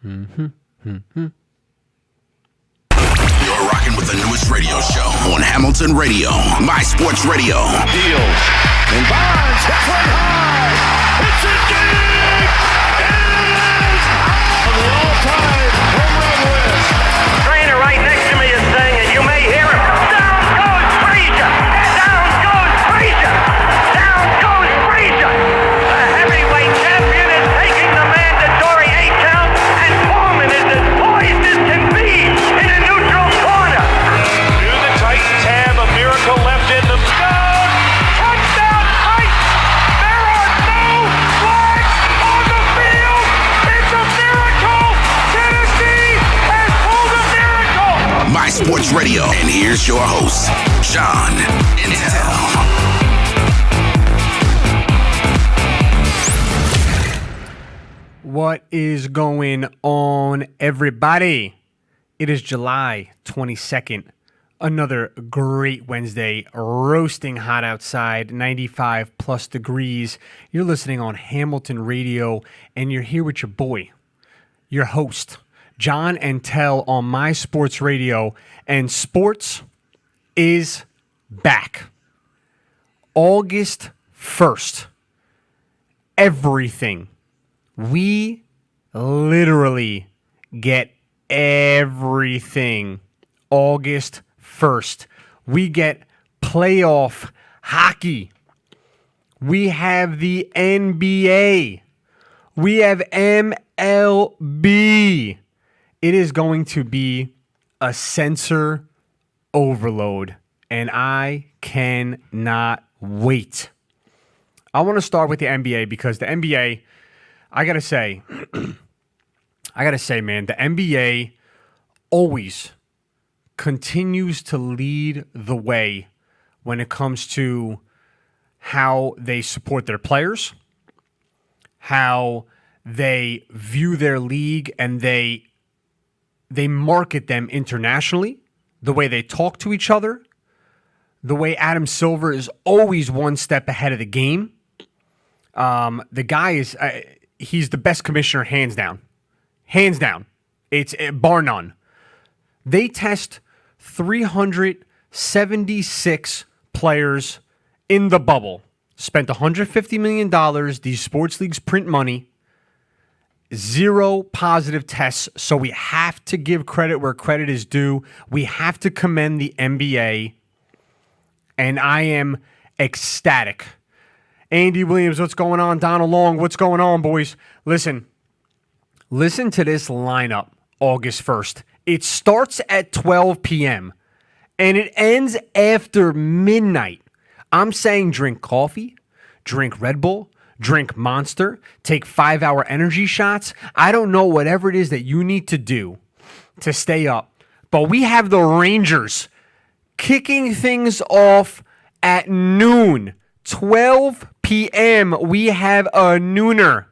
You're rocking with the newest radio show on Hamilton Radio, My Sports Radio. Deals. And Bonds hits one high. It's a dig. And it is on the all-time home run list. Trainer right next to me is saying it. You may hear him. Down goes Frazier. Down goes Frazier. Down goes Frazier. The heavyweight champion is taking the mandatory 8 count, and Foreman is as poised as can be in a neutral corner. Do the Titans have a miracle left in them? Down. Touchdown Titans. There are no flags on the field. It's a miracle. Tennessee has pulled a miracle. My Sports Radio. And here's your host, Sean Intel. What is going on, everybody? It is July 22nd. Another great Wednesday, roasting hot outside, 95 plus degrees. You're listening on Hamilton Radio, and you're here with your boy, your host, John Intel on My Sports Radio, and sports is back. August 1st. Everything. We literally get everything August 1st. We get playoff hockey. We have the NBA. We have MLB. It is going to be a censor overload, and I cannot wait. I want to start with the NBA because the NBA, I gotta say, man, the NBA always continues to lead the way when it comes to how they support their players, how they view their league, and they market them internationally, the way they talk to each other, the way Adam Silver is always one step ahead of the game. The guy is, he's the best commissioner, hands down. Hands down. It's bar none. They test 376 players in the bubble. Spent $150 million. These sports leagues print money. 0 positive tests. So we have to give credit where credit is due. We have to commend the NBA. And I am ecstatic. Andy Williams, what's going on? Donald Long, what's going on, boys? Listen to this lineup August 1st. It starts at 12 p.m. and it ends after midnight. I'm saying drink coffee, drink Red Bull, drink Monster, take 5-hour energy shots. I don't know, whatever it is that you need to do to stay up. But we have the Rangers kicking things off at noon. 12 p.m. We have a nooner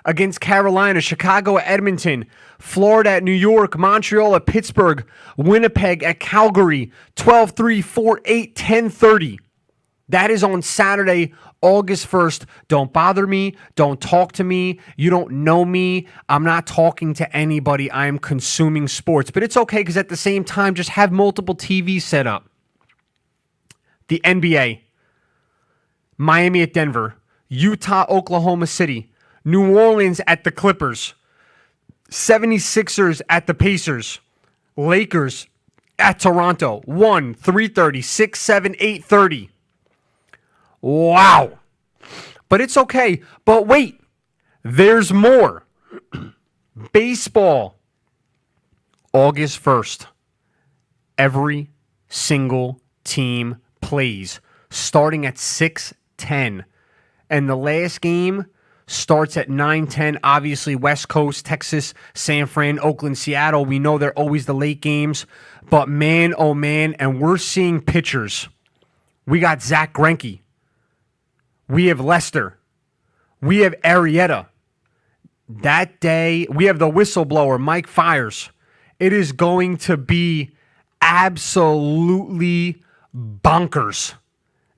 against Carolina, Chicago at Edmonton, Florida at New York, Montreal at Pittsburgh, Winnipeg at Calgary, 12-3, 4-8, 10-30. That is on Saturday, August 1st. Don't bother me. Don't talk to me. You don't know me. I'm not talking to anybody. I am consuming sports. But it's okay because at the same time, just have multiple TVs set up. The NBA. Miami at Denver, Utah, Oklahoma City, New Orleans at the Clippers, 76ers at the Pacers, Lakers at Toronto, 1, 3:30, 6, 7, 8:30. Wow. But it's okay. But wait, there's more. Baseball, August 1st. Every single team plays, starting at 6:10. And the last game starts at 9:10. Obviously, West Coast, Texas, San Fran, Oakland, Seattle. We know they're always the late games. But man, oh man, and we're seeing pitchers. We got Zach Greinke. We have Lester. We have Arrieta. That day, we have the whistleblower, Mike Fiers. It is going to be absolutely bonkers.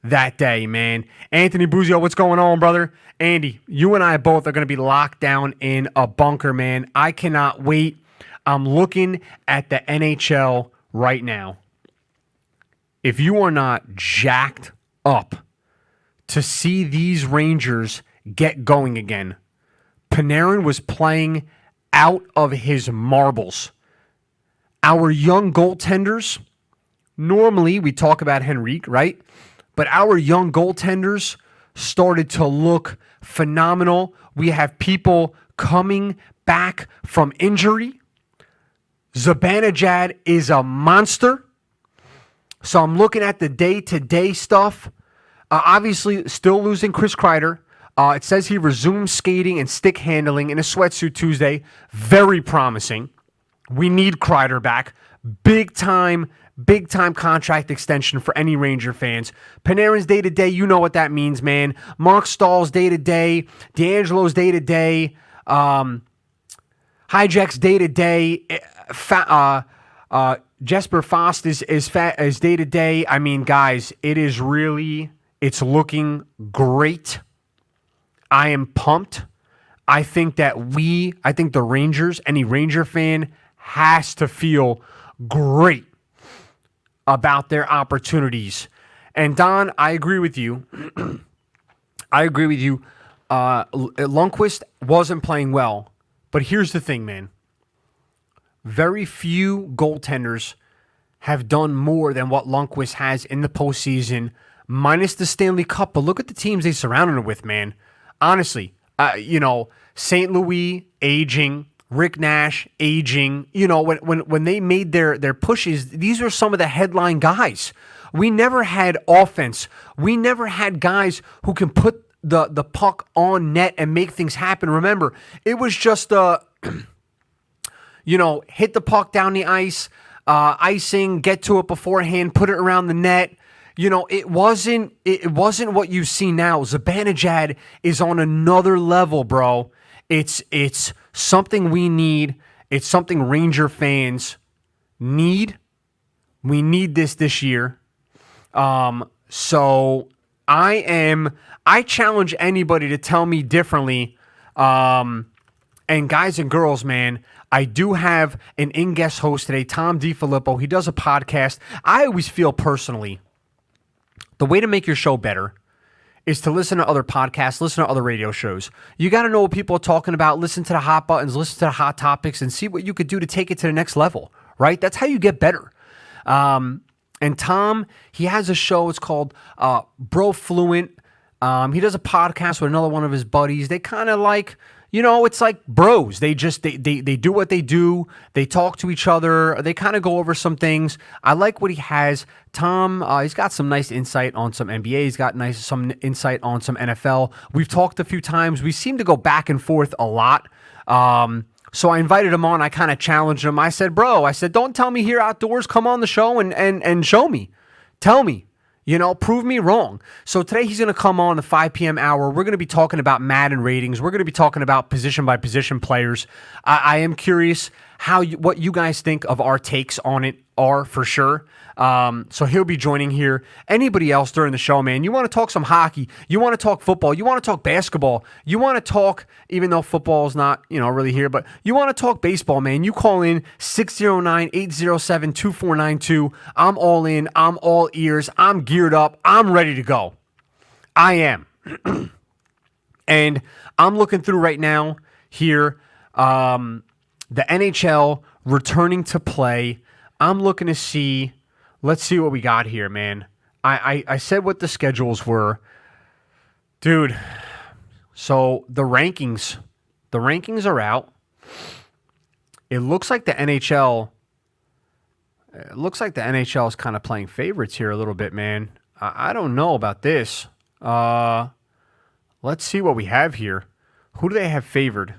that day, man. Anthony Buzio, what's going on, brother? Andy, you and I both are going to be locked down in a bunker, man. I cannot wait. I'm looking at the NHL right now. If you are not jacked up to see these Rangers get going again, Panarin was playing out of his marbles. Our young goaltenders, normally we talk about Henrique, right? But our young goaltenders started to look phenomenal. We have people coming back from injury. Zibanejad is a monster. So I'm looking at the day-to-day stuff. Obviously, still losing Chris Kreider. It says he resumed skating and stick handling in a sweatsuit Tuesday. Very promising. We need Kreider back. Big time contract extension for any Ranger fans. Panarin's day-to-day, you know what that means, man. Mark Stahl's day-to-day. D'Angelo's day-to-day. Hijack's day-to-day. Jesper Fast is day-to-day. I mean, guys, it's looking great. I am pumped. I think the Rangers, any Ranger fan has to feel great about their opportunities. And Don, I agree with you. Lundqvist wasn't playing well. But here's the thing, man. Very few goaltenders have done more than what Lundqvist has in the postseason, minus the Stanley Cup. But look at the teams they surrounded him with, man. Honestly, St. Louis aging, Rick Nash aging. When they made their pushes, these were some of the headline guys. We never had offense. We never had guys who can put the puck on net and make things happen. Remember, it was just hit the puck down the ice, icing, get to it beforehand, put it around the net. It wasn't what you see now. Zibanejad is on another level, bro. It's something we need. It's something Ranger fans need. We need this year. So I challenge anybody to tell me differently. And guys and girls, man, I do have an in-guest host today, Tom DeFilippo. He does a podcast. I always feel personally, the way to make your show better is to listen to other podcasts, listen to other radio shows. You got to know what people are talking about, listen to the hot buttons, listen to the hot topics, and see what you could do to take it to the next level, right? That's how you get better. And Tom, he has a show. It's called Bro Fluent. He does a podcast with another one of his buddies. They kind of like, it's like bros. They do what they do. They talk to each other. They kind of go over some things. I like what he has. Tom, he's got some nice insight on some NBA. He's got some insight on some NFL. We've talked a few times. We seem to go back and forth a lot. So I invited him on. I kind of challenged him. I said, don't tell me here outdoors. Come on the show and show me. Tell me. Prove me wrong. So today he's going to come on the 5 p.m. hour. We're going to be talking about Madden ratings. We're going to be talking about position-by-position players. I am curious what you guys think of our takes on it are for sure. So he'll be joining here. Anybody else during the show, man, you want to talk some hockey, you want to talk football, you want to talk basketball, you want to talk, even though football is not, really here, but you want to talk baseball, man, you call in 609-807-2492. I'm all in. I'm all ears. I'm geared up. I'm ready to go. I am. And I'm looking through right now here, the NHL returning to play. I'm looking to see. Let's see what we got here, man. I said what the schedules were. Dude, so the rankings are out. It looks like the NHL is kind of playing favorites here a little bit, man. I don't know about this. Let's see what we have here. Who do they have favored?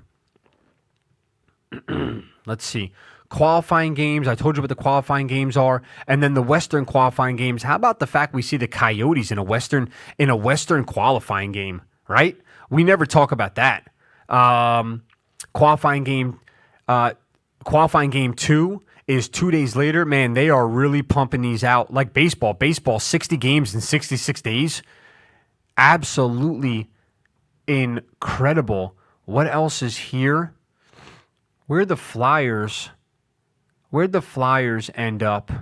Let's see. Qualifying games. I told you what the qualifying games are. And then the Western qualifying games. How about the fact we see the Coyotes in a Western qualifying game, right? We never talk about that. Qualifying game 2 is 2 days later, man, they are really pumping these out like baseball. Baseball, 60 games in 66 days. Absolutely incredible. What else is here? Where'd the Flyers end up?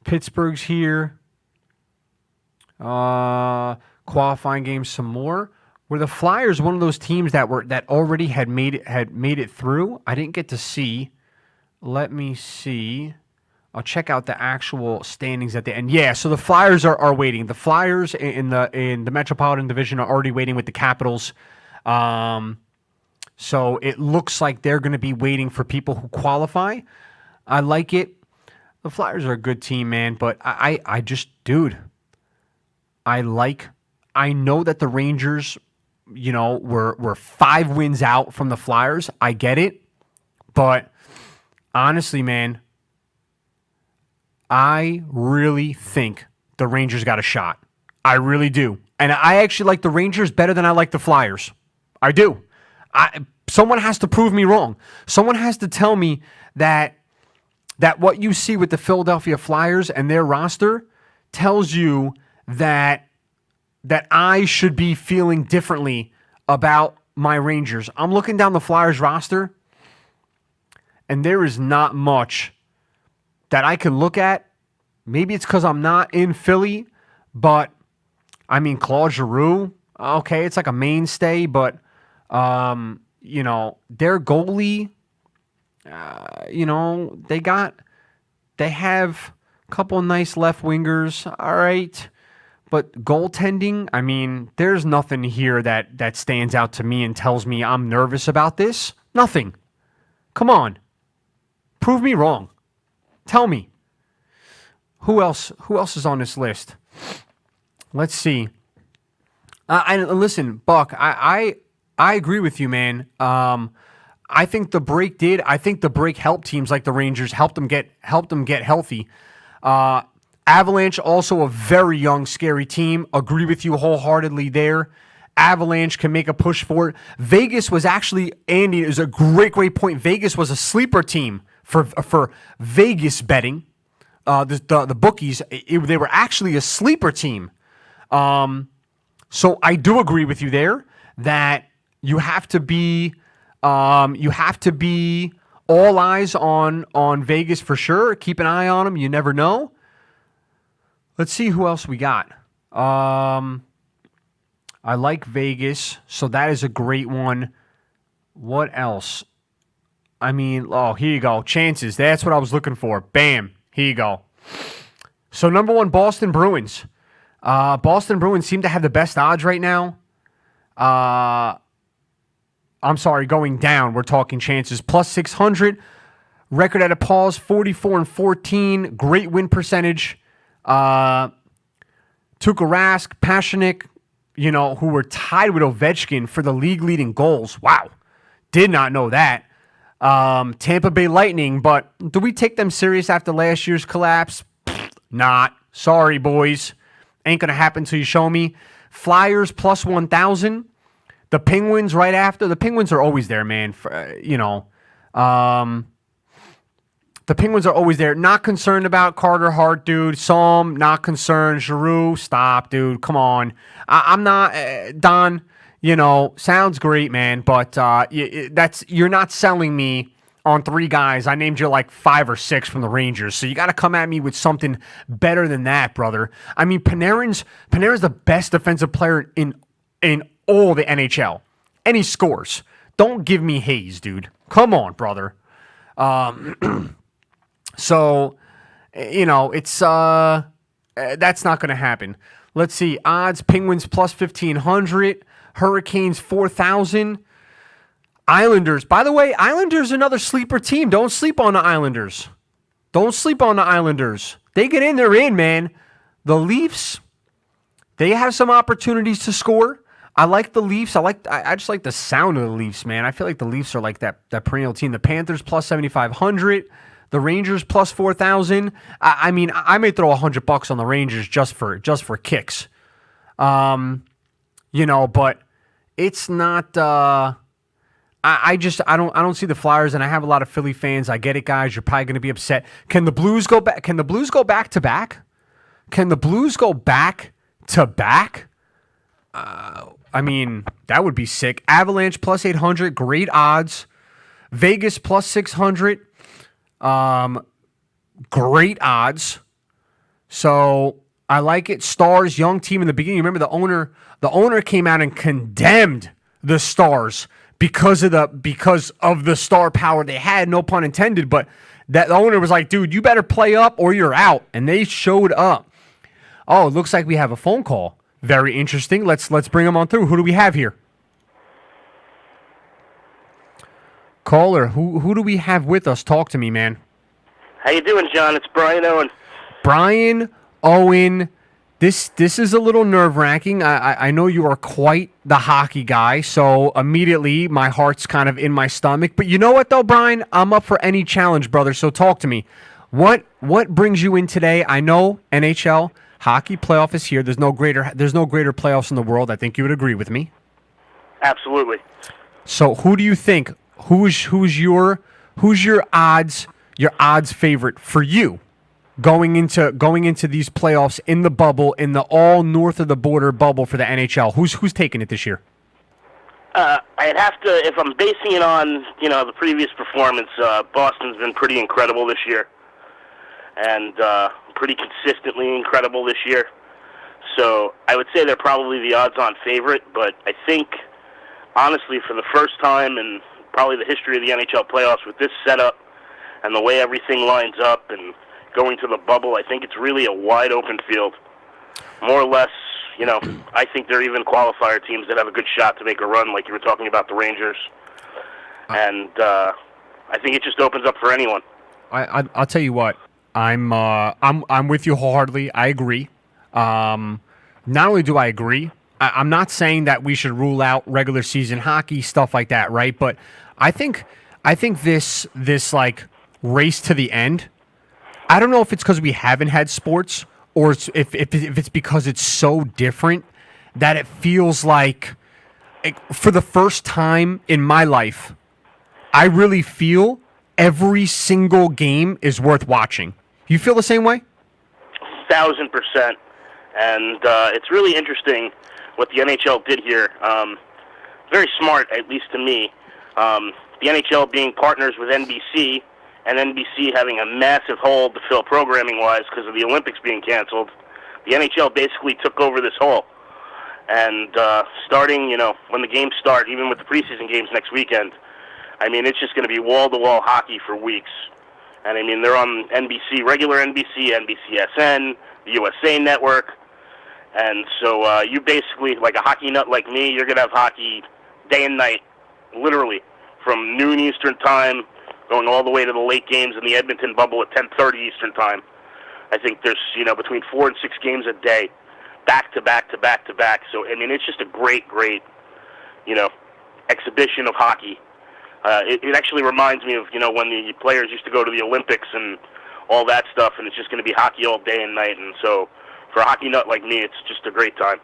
Pittsburgh's here. Qualifying games some more. Were the Flyers one of those teams that already had made it through? I didn't get to see. Let me see. I'll check out the actual standings at the end. Yeah, so the Flyers are waiting. The Flyers in the Metropolitan Division are already waiting with the Capitals. So it looks like they're going to be waiting for people who qualify. I like it. The Flyers are a good team, man, but I just, dude, I know that the Rangers, were 5 wins out from the Flyers. I get it. But honestly, man, I really think the Rangers got a shot. I really do. And I actually like the Rangers better than I like the Flyers. I do. Someone has to prove me wrong. Someone has to tell me that what you see with the Philadelphia Flyers and their roster tells you that I should be feeling differently about my Rangers. I'm looking down the Flyers roster, and there is not much that I can look at. Maybe it's because I'm not in Philly, but I mean, Claude Giroux, okay, it's like a mainstay, but their goalie, they have a couple of nice left wingers, all right. But goaltending, I mean, there's nothing here that stands out to me and tells me I'm nervous about this. Nothing. Come on. Prove me wrong. Tell me. Who else is on this list? Let's see. Listen, Buck, I agree with you, man. I think the break helped teams like the Rangers, helped them get healthy. Avalanche, also a very young, scary team. Agree with you wholeheartedly there. Avalanche can make a push for it. Vegas was actually, Andy, is a great point. Vegas was a sleeper team for Vegas betting. The bookies, they were actually a sleeper team. So I do agree with you there that you have to be all eyes on Vegas for sure. Keep an eye on them. You never know. Let's see who else we got. I like Vegas, so that is a great one. What else? I mean, here you go. Chances. That's what I was looking for. Bam. Here you go. So number 1, Boston Bruins. Boston Bruins seem to have the best odds right now. I'm sorry, going down. We're talking chances. Plus 600. Record at a pause, 44-14. Great win percentage. Tuukka Rask, Pasechnik, who were tied with Ovechkin for the league-leading goals. Wow. Did not know that. Tampa Bay Lightning, but do we take them serious after last year's collapse? Not. Sorry, boys. Ain't going to happen till you show me. Flyers, plus 1,000. The Penguins right after. The Penguins are always there, man. The Penguins are always there. Not concerned about Carter Hart, dude. Psalm, not concerned. Giroux, stop, dude. Come on. I'm not, Don, sounds great, man, but you're not selling me on 3 guys. I named you like 5 or 6 from the Rangers, so you got to come at me with something better than that, brother. I mean, Panarin's the best defensive player in all the NHL. And he scores. Don't give me Hayes, dude. Come on, brother. So, it's that's not going to happen. Let's see. Odds, Penguins plus 1,500. Hurricanes 4,000. Islanders. By the way, Islanders another sleeper team. Don't sleep on the Islanders. They get in, they're in, man. The Leafs, they have some opportunities to score. I like the Leafs. I just like the sound of the Leafs, man. I feel like the Leafs are like that perennial team. The Panthers plus 7,500. The Rangers plus 4,000. I mean, I may throw $100 on the Rangers just for kicks. But it's not. I don't see the Flyers, and I have a lot of Philly fans. I get it, guys. You're probably going to be upset. Can the Blues go back? Can the Blues go back to back? Can the Blues go back to back? I mean, that would be sick. Avalanche plus 800, great odds. Vegas plus 600, great odds. So I like it. Stars, young team in the beginning. Remember the owner came out and condemned the Stars because of the star power they had, no pun intended, but that owner was like, dude, you better play up or you're out. And they showed up. Oh, it looks like we have a phone call. Very interesting. Let's bring them on through. Who do we have here? Caller, who do we have with us? Talk to me, man. How you doing, John? It's Brian Owen. Brian Owen. This is a little nerve-wracking. I know you are quite the hockey guy, so immediately my heart's kind of in my stomach. But you know what, though, Brian? I'm up for any challenge, brother, so talk to me. What brings you in today? I know NHL hockey playoff is here. There's no greater playoffs in the world. I think you would agree with me. Absolutely. So who do you think? Who's your odds favorite for you going into these playoffs in the bubble, in the all north of the border bubble for the NHL? Who's taking it this year? I'd have to, if I'm basing it on the previous performance. Boston's been pretty incredible this year, and pretty consistently incredible this year. So I would say they're probably the odds-on favorite. But I think, honestly, for the first time in probably the history of the NHL playoffs, with this setup and the way everything lines up and going to the bubble, I think it's really a wide-open field. More or less, I think there are even qualifier teams that have a good shot to make a run, like you were talking about the Rangers. And I think it just opens up for anyone. I'll tell you what, I'm with you wholeheartedly. I agree. Not only do I agree, I'm not saying that we should rule out regular season hockey, stuff like that, right? But I think this like race to the end, I don't know if it's because we haven't had sports or if it's because it's so different that it feels like, for the first time in my life, I really feel every single game is worth watching. You feel the same way? 1,000%. And it's really interesting what the NHL did here. Very smart, at least to me. The NHL being partners with NBC, and NBC having a massive hole to fill programming-wise because of the Olympics being canceled. The NHL basically took over this hole. And starting, when the games start, even with the preseason games next weekend, I mean, it's just going to be wall-to-wall hockey for weeks. And, I mean, they're on NBC, regular NBC, NBCSN, the USA Network. And so you basically, like a hockey nut like me, you're going to have hockey day and night, literally, from noon Eastern time, going all the way to the late games in the Edmonton bubble at 10:30 Eastern time. I think there's, between 4 and 6 games a day, back to back to back to back. So, I mean, it's just a great, exhibition of hockey. It actually reminds me of, when the players used to go to the Olympics and all that stuff, and it's just going to be hockey all day and night. And so, for a hockey nut like me, it's just a great time.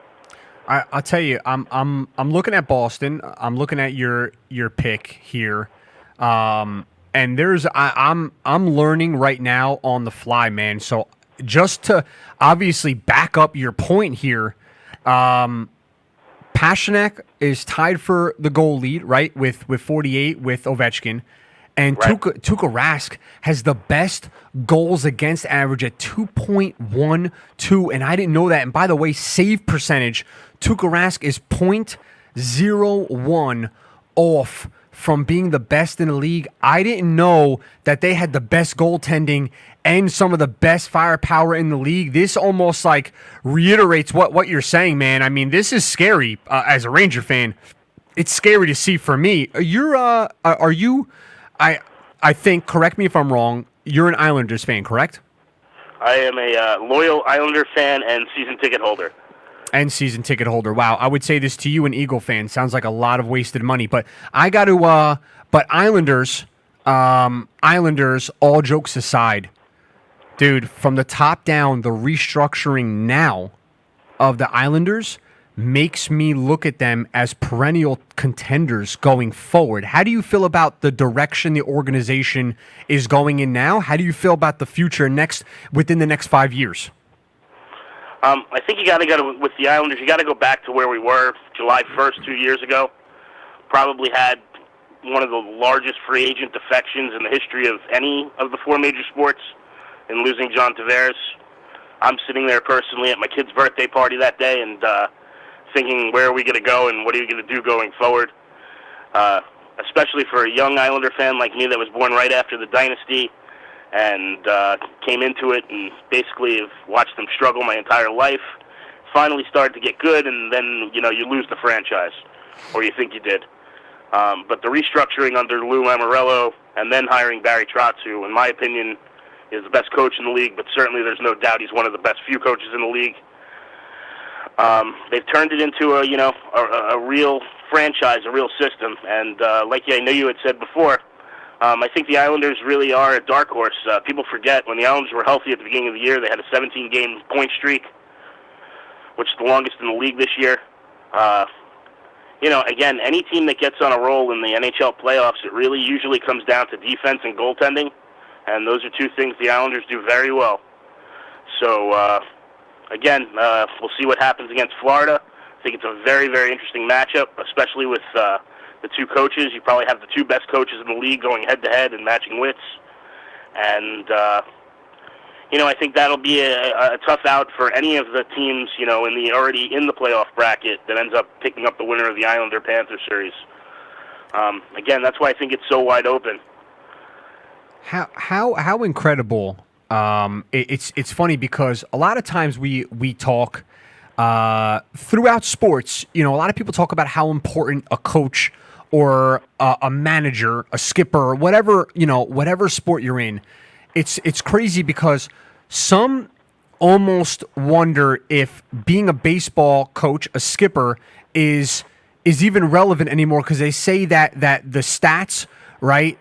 I'll tell you, I'm looking at Boston. I'm looking at your pick here, and I'm learning right now on the fly, man. So just to obviously back up your point here, Pastrnak is tied for the goal lead, right, with 48 with Ovechkin. And right. Tuukka Rask has the best goals against average at 2.12, and I didn't know that. And by the way, save percentage, Tuukka Rask is .01 off from being the best in the league. I didn't know that they had the best goaltending and some of the best firepower in the league. This almost like reiterates what you're saying, man. I mean, this is scary as a Ranger fan. It's scary to see for me. Are you? I think, correct me if I'm wrong, you're an Islanders fan, correct? I am a loyal Islander fan and season ticket holder. Wow, I would say this to you, an Eagle fan. Sounds like a lot of wasted money. But I got to, but Islanders, all jokes aside, dude, from the top down, the restructuring now of the Islanders makes me look at them as perennial contenders going forward. How do you feel about the direction the organization is going in now? How do you feel about the future within the next 5 years? I think you got to go with the Islanders. You got to go back to where we were July 1st 2 years ago. Probably had one of the largest free agent defections in the history of any of the four major sports in losing John Tavares. I'm sitting there personally at my kid's birthday party that day and thinking, where are we going to go and what are you going to do going forward? Especially for a young Islander fan like me that was born right after the dynasty and came into it and basically have watched them struggle my entire life. Finally started to get good, and then you lose the franchise, or you think you did. But the restructuring under Lou Lamoriello and then hiring Barry Trotz, who, in my opinion, is the best coach in the league, but certainly there's no doubt he's one of the best few coaches in the league. They've turned it into a real franchise, a real system. And like I know you had said before, I think the Islanders really are a dark horse. People forget when the Islanders were healthy at the beginning of the year, they had a 17-game point streak, which is the longest in the league this year. Again, any team that gets on a roll in the NHL playoffs, it really usually comes down to defense and goaltending, and those are two things the Islanders do very well. So, again, we'll see what happens against Florida. I think it's a very, very interesting matchup, especially with the two coaches. You probably have the two best coaches in the league going head-to-head and matching wits. And, I think that'll be a tough out for any of the teams, already in the playoff bracket that ends up picking up the winner of the Islander-Panther series. Again, that's why I think it's so wide open. How incredible. It's funny because a lot of times we talk throughout sports. A lot of people talk about how important a coach or a manager, a skipper, whatever sport you're in. It's crazy because some almost wonder if being a baseball coach, a skipper, is even relevant anymore because they say that the stats, right,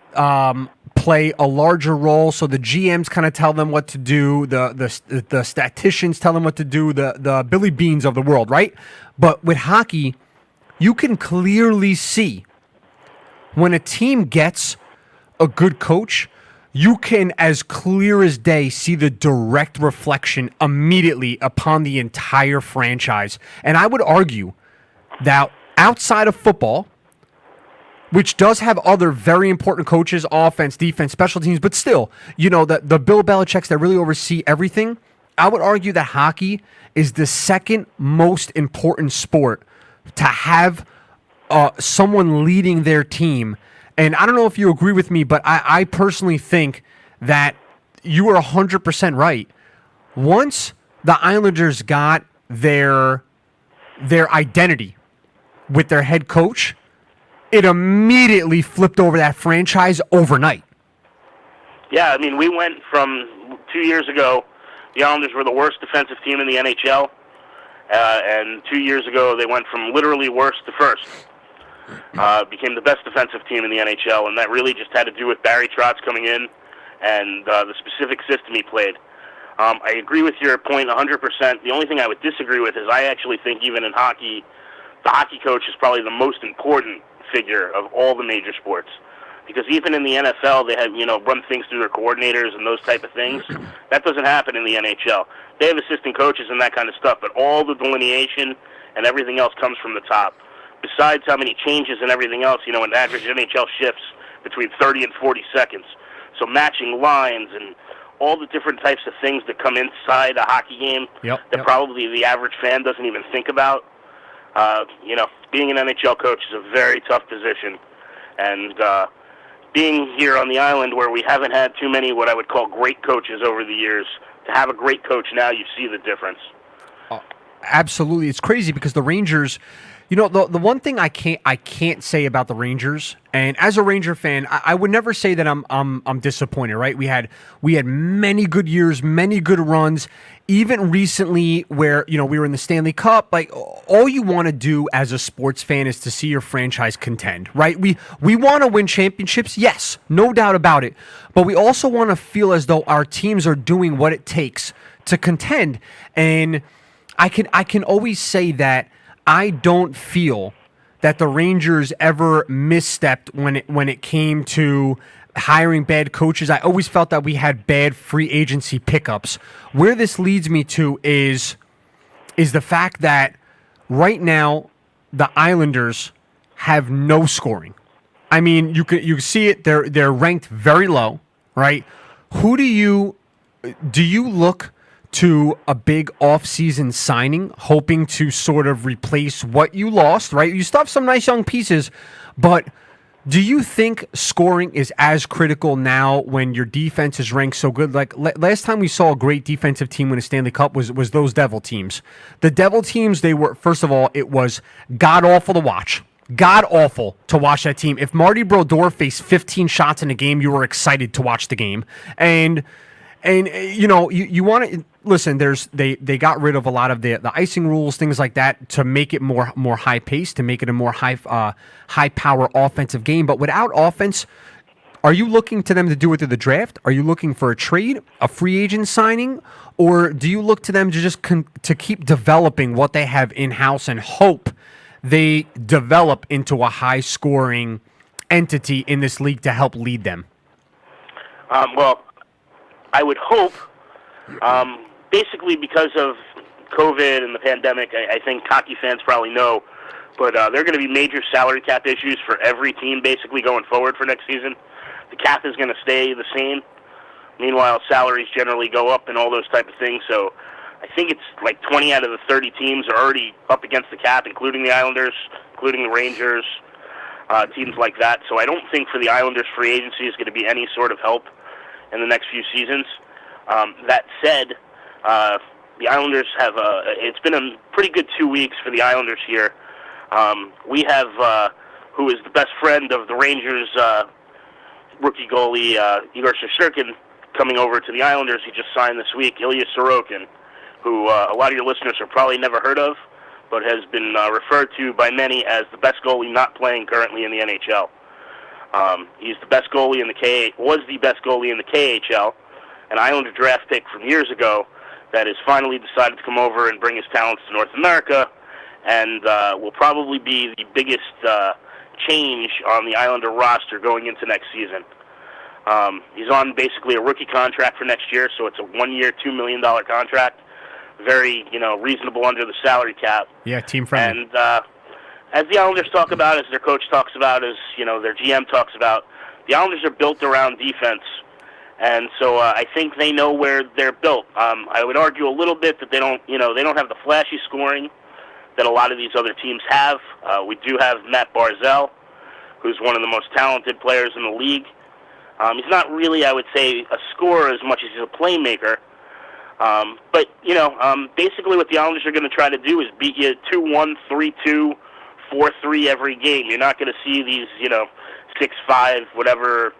play a larger role. So the GMs kind of tell them what to do, the statisticians tell them what to do, the Billy Beans of the world, right? But with hockey, you can clearly see when a team gets a good coach, you can, as clear as day, see the direct reflection immediately upon the entire franchise. And I would argue that outside of football, which does have other very important coaches, offense, defense, special teams, but still, the Bill Belichick's that really oversee everything, I would argue that hockey is the second most important sport to have someone leading their team. And I don't know if you agree with me, but I personally think that you are 100% right. Once the Islanders got their identity with their head coach, it immediately flipped over that franchise overnight. Yeah, we went from 2 years ago, the Islanders were the worst defensive team in the NHL, and 2 years ago they went from literally worst to first. Became the best defensive team in the NHL, and that really just had to do with Barry Trotz coming in and the specific system he played. I agree with your point 100%. The only thing I would disagree with is I actually think even in hockey, the hockey coach is probably the most important figure of all the major sports. Because even in the NFL, they have, run things through their coordinators and those type of things. That doesn't happen in the NHL. They have assistant coaches and that kind of stuff, but all the delineation and everything else comes from the top. Besides how many changes and everything else, an average NHL shifts between 30 and 40 seconds. So matching lines and all the different types of things that come inside a hockey game that probably the average fan doesn't even think about. Being an NHL coach is a very tough position. And being here on the island where we haven't had too many what I would call great coaches over the years, to have a great coach now, you see the difference. Absolutely. It's crazy because the Rangers... the one thing I can't say about the Rangers, and as a Ranger fan, I would never say that I'm disappointed. Right? We had many good years, many good runs. Even recently, where we were in the Stanley Cup. Like all you want to do as a sports fan is to see your franchise contend. Right? We want to win championships. Yes, no doubt about it. But we also want to feel as though our teams are doing what it takes to contend. And I can always say that. I don't feel that the Rangers ever misstepped when it came to hiring bad coaches. I always felt that we had bad free agency pickups. Where this leads me to is the fact that right now the Islanders have no scoring. I mean, you can see it. They're ranked very low, right? Who do you look to a big off-season signing, hoping to sort of replace what you lost, right? You still have some nice young pieces, but do you think scoring is as critical now when your defense is ranked so good? Like last time we saw a great defensive team win a Stanley Cup was those Devil teams. The Devil teams, they were, first of all, it was god-awful to watch. God-awful to watch that team. If Marty Brodeur faced 15 shots in a game, you were excited to watch the game. And you know, you want to listen. They got rid of a lot of the icing rules, things like that, to make it more high paced, to make it a more high power offensive game. But without offense, are you looking to them to do it through the draft? Are you looking for a trade, a free agent signing, or do you look to them to just to keep developing what they have in house and hope they develop into a high scoring entity in this league to help lead them? Well, I would hope, basically because of COVID and the pandemic, I think hockey fans probably know, but there are going to be major salary cap issues for every team basically going forward for next season. The cap is going to stay the same. Meanwhile, salaries generally go up and all those type of things. So I think it's like 20 out of the 30 teams are already up against the cap, including the Islanders, including the Rangers, teams like that. So I don't think for the Islanders free agency is going to be any sort of help in the next few seasons. That said, the Islanders have it's been a pretty good 2 weeks for the Islanders here. We have who is the best friend of the Rangers rookie goalie Igor Shesterkin coming over to the Islanders. He just signed this week. Ilya Sorokin, who a lot of your listeners have probably never heard of, but has been referred to by many as the best goalie not playing currently in the NHL. He's the best goalie in the was the best goalie in the KHL, an Islander draft pick from years ago that has finally decided to come over and bring his talents to North America, and will probably be the biggest change on the Islander roster going into next season. He's on basically a rookie contract for next year, so it's a 1-year, $2 million contract. Very, reasonable under the salary cap. Yeah, team friendly. And as the Islanders talk about, as their coach talks about, as their GM talks about, the Islanders are built around defense, and so I think they know where they're built. I would argue a little bit that they don't have the flashy scoring that a lot of these other teams have. We do have Matt Barzal, who's one of the most talented players in the league. He's not really, I would say, a scorer as much as he's a playmaker. But basically what the Islanders are going to try to do is beat you 2-1, 3-2, 4-3 every game. You're not going to see these, 6-5, whatever,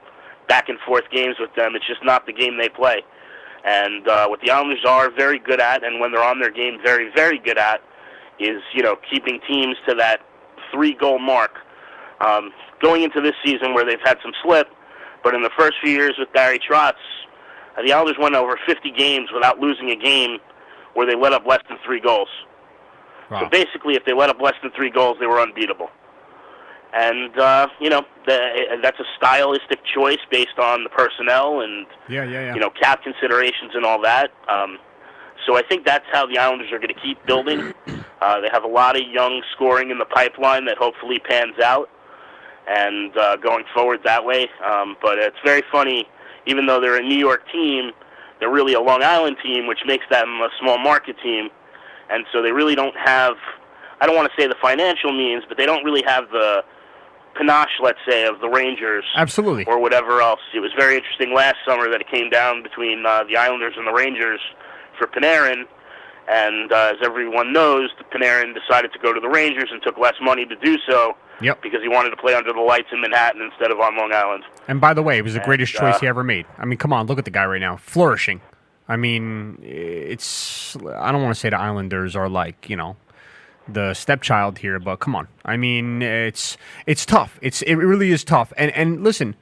back-and-forth games with them. It's just not the game they play. And what the Islanders are very good at, and when they're on their game very, very good at, is, keeping teams to that 3-goal mark. Going into this season where they've had some slip, but in the first few years with Barry Trotz, the Islanders went over 50 games without losing a game where they let up less than 3 goals. Wow. So basically, if they let up less than 3 goals, they were unbeatable. And, that's a stylistic choice based on the personnel and, cap considerations and all that. So I think that's how the Islanders are going to keep building. They have a lot of young scoring in the pipeline that hopefully pans out and going forward that way. But it's very funny, even though they're a New York team, they're really a Long Island team, which makes them a small market team. And so they really don't have, I don't want to say the financial means, but they don't really have the panache, let's say, of the Rangers. Absolutely. Or whatever else. It was very interesting last summer that it came down between the Islanders and the Rangers for Panarin. And as everyone knows, Panarin decided to go to the Rangers and took less money to do so. Yep. Because he wanted to play under the lights in Manhattan instead of on Long Island. And by the way, it was the greatest choice he ever made. I mean, come on, look at the guy right now. Flourishing. I mean, I don't want to say the Islanders are like, the stepchild here, but come on. I mean, it's tough. It really is tough. And listen,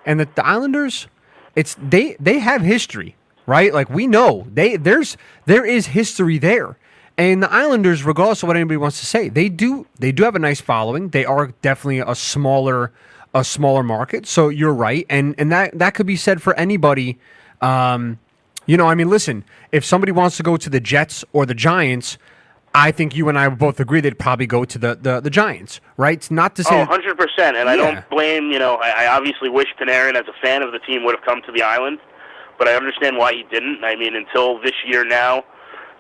and the Islanders, they have history, right? Like we know there is history there. And the Islanders, regardless of what anybody wants to say, they do have a nice following. They are definitely a smaller market. So you're right, and that could be said for anybody. Listen, if somebody wants to go to the Jets or the Giants, I think you and I would both agree they'd probably go to the Giants, right? It's not to say 100%, and I don't blame, I obviously wish Panarin, as a fan of the team, would have come to the island, but I understand why he didn't. I mean, until this year now,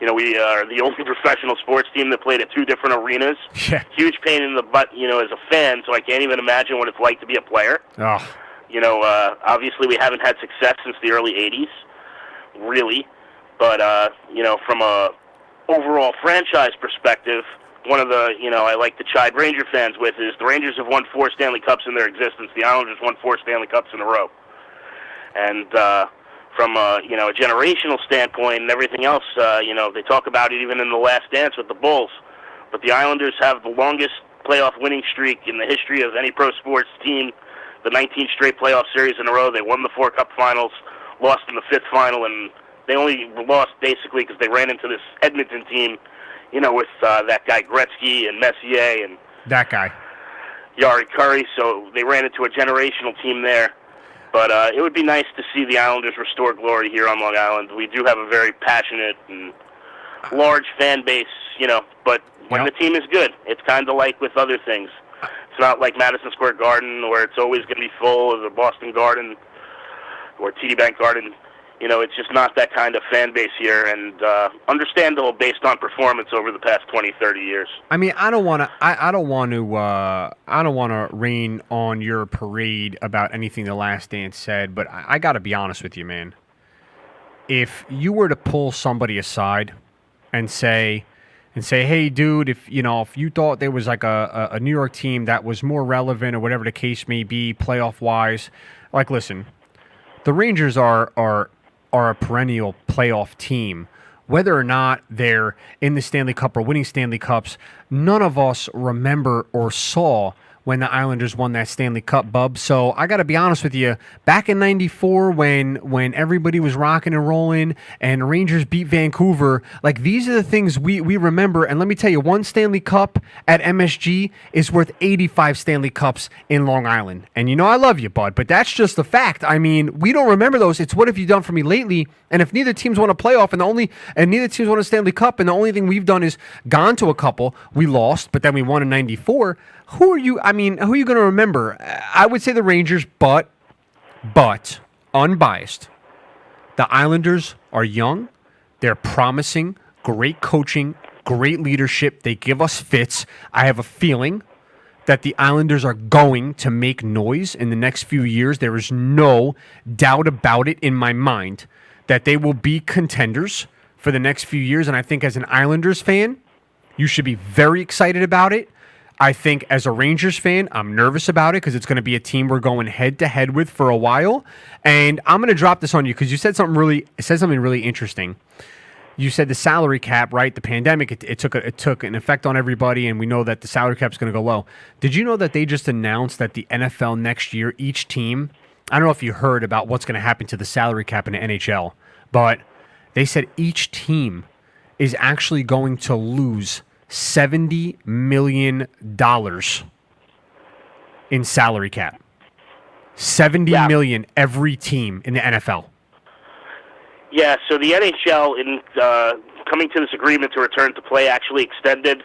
we are the only professional sports team that played at 2 different arenas. Yeah. Huge pain in the butt, as a fan, so I can't even imagine what it's like to be a player. Oh. Obviously we haven't had success since the early 80s, really, but, from a overall franchise perspective, one of the, I like to chide Ranger fans with is the Rangers have won 4 Stanley Cups in their existence. The Islanders won 4 Stanley Cups in a row. And from a generational standpoint and everything else, they talk about it even in the Last Dance with the Bulls. But the Islanders have the longest playoff winning streak in the history of any pro sports team. The 19 straight playoff series in a row. They won the 4 Cup finals, lost in the 5th final, and they only lost basically because they ran into this Edmonton team, with that guy Gretzky and Messier and that guy Yari Curry. So they ran into a generational team there. But it would be nice to see the Islanders restore glory here on Long Island. We do have a very passionate and large fan base, but when the team is good, it's kind of like with other things. It's not like Madison Square Garden where it's always going to be full, or the Boston Garden or TD Bank Garden. It's just not that kind of fan base here, and understandable based on performance over the past 20, 30 years. I mean, I don't want to rain on your parade about anything the Last Dance said, but I got to be honest with you, man. If you were to pull somebody aside and say, hey, dude, if you thought there was like a New York team that was more relevant or whatever the case may be, playoff wise, like, listen, the Rangers are a perennial playoff team. Whether or not they're in the Stanley Cup or winning Stanley Cups, none of us remember or saw when the Islanders won that Stanley Cup, bub. So I got to be honest with you. Back in '94, when everybody was rocking and rolling and the Rangers beat Vancouver, like, these are the things we remember. And let me tell you, 1 Stanley Cup at MSG is worth 85 Stanley Cups in Long Island. And I love you, bud, but that's just a fact. I mean, we don't remember those. It's what have you done for me lately? And if neither team's won a playoff and neither team's won a Stanley Cup, and the only thing we've done is gone to a couple, we lost, but then we won in '94. Who are you going to remember? I would say the Rangers, but unbiased. The Islanders are young. They're promising, great coaching, great leadership. They give us fits. I have a feeling that the Islanders are going to make noise in the next few years. There is no doubt about it in my mind that they will be contenders for the next few years. And I think as an Islanders fan, you should be very excited about it. I think as a Rangers fan, I'm nervous about it because it's going to be a team we're going head-to-head with for a while. And I'm going to drop this on you because you said something really interesting. You said the salary cap, right? The pandemic, it took an effect on everybody, and we know that the salary cap is going to go low. Did you know that they just announced that the NFL next year, each team, I don't know if you heard about what's going to happen to the salary cap in the NHL, but they said each team is actually going to lose $70 million in salary cap. $70 million every team in the NFL. Yeah, so the NHL, in coming to this agreement to return to play, actually extended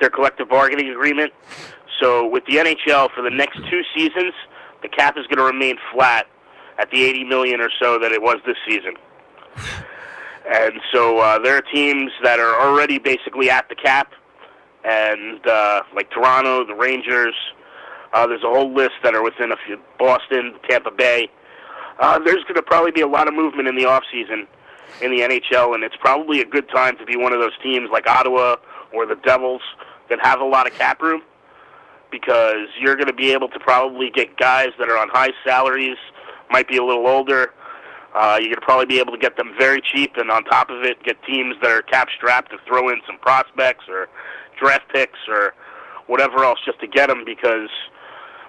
their collective bargaining agreement. So with the NHL, for the next 2 seasons, the cap is going to remain flat at the $80 million or so that it was this season. And so there are teams that are already basically at the cap, and like Toronto, the Rangers, there's a whole list that are within a few, Boston, Tampa Bay. There's going to probably be a lot of movement in the offseason in the NHL, and it's probably a good time to be one of those teams like Ottawa or the Devils that have a lot of cap room, because you're going to be able to probably get guys that are on high salaries, might be a little older. You're going to probably be able to get them very cheap, and on top of it, get teams that are cap-strapped to throw in some prospects or draft picks or whatever else just to get them, because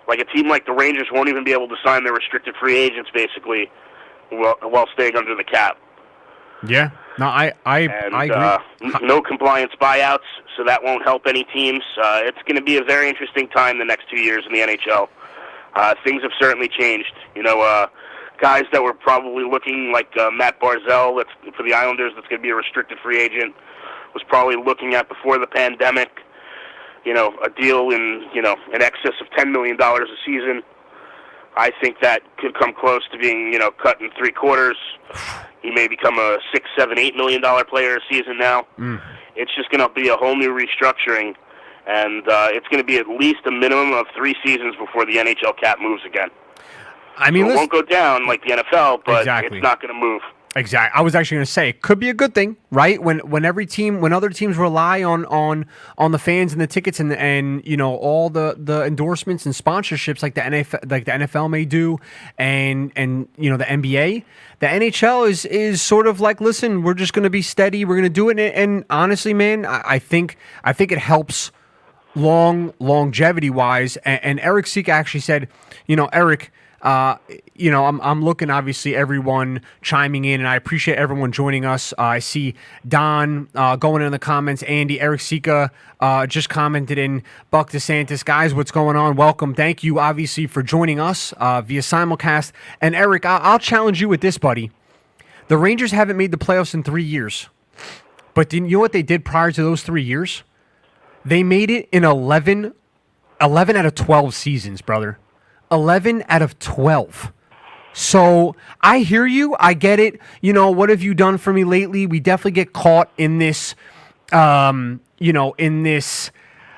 like a team like the Rangers won't even be able to sign their restricted free agents, basically, while staying under the cap. Yeah, No, I agree. No compliance buyouts, so that won't help any teams. It's going to be a very interesting time the next 2 years in the NHL. Things have certainly changed. Guys that were probably looking like Matt Barzal, that's for the Islanders, that's going to be a restricted free agent, was probably looking at before the pandemic, a deal in excess of $10 million a season. I think that could come close to being, cut in 3/4. He may become a $6, $7, $8 million player a season now. It's just going to be a whole new restructuring, and it's going to be at least a minimum of 3 seasons before the NHL cap moves again. I mean, so it won't go down like the NFL, but exactly. It's not going to move. Exactly. I was actually going to say it could be a good thing, right? When other teams rely on the fans and the tickets and all the endorsements and sponsorships like the NFL may do, and the NBA, the NHL is sort of like, listen, we're just going to be steady, we're going to do it, and honestly, man, I think it helps longevity wise. And Eric Sika actually said, Eric. I'm looking, obviously, everyone chiming in, and I appreciate everyone joining us. I see Don going in the comments. Andy, Eric Sika just commented in. Buck DeSantis, guys, what's going on? Welcome. Thank you, obviously, for joining us via simulcast. And Eric, I'll challenge you with this, buddy. The Rangers haven't made the playoffs in 3 years. But you know what they did prior to those 3 years? They made it in 11 out of 12 seasons, brother. 11 out of 12. So I hear you. I get it. What have you done for me lately? We definitely get caught in this, in this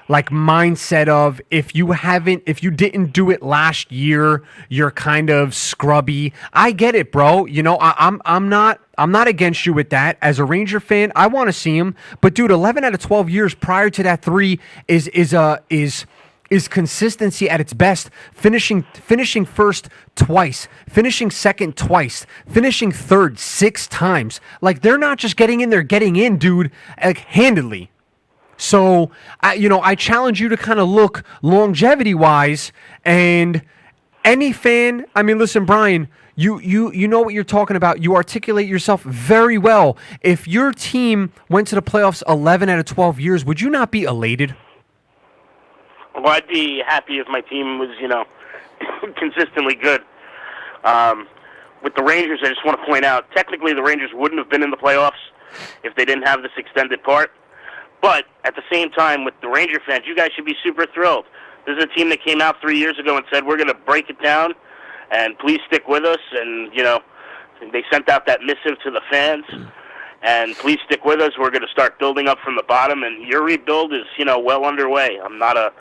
like mindset of if you didn't do it last year, you're kind of scrubby. I get it, bro. I'm not against you with that. As a Ranger fan, I want to see him. But dude, 11 out of 12 years prior to that 3 is consistency at its best, finishing first twice, finishing second twice, finishing third 6 times. Like, they're not just getting in, they're getting in, dude, like, handedly. So, I challenge you to kind of look longevity-wise, and any fan, I mean, listen, Brian, you know what you're talking about. You articulate yourself very well. If your team went to the playoffs 11 out of 12 years, would you not be elated? Well, I'd be happy if my team was, consistently good. With the Rangers, I just want to point out, technically the Rangers wouldn't have been in the playoffs if they didn't have this extended part. But at the same time, with the Ranger fans, you guys should be super thrilled. There's a team that came out 3 years ago and said, we're going to break it down, and please stick with us. And, they sent out that missive to the fans. And please stick with us. We're going to start building up from the bottom. And your rebuild is, well underway. I'm not a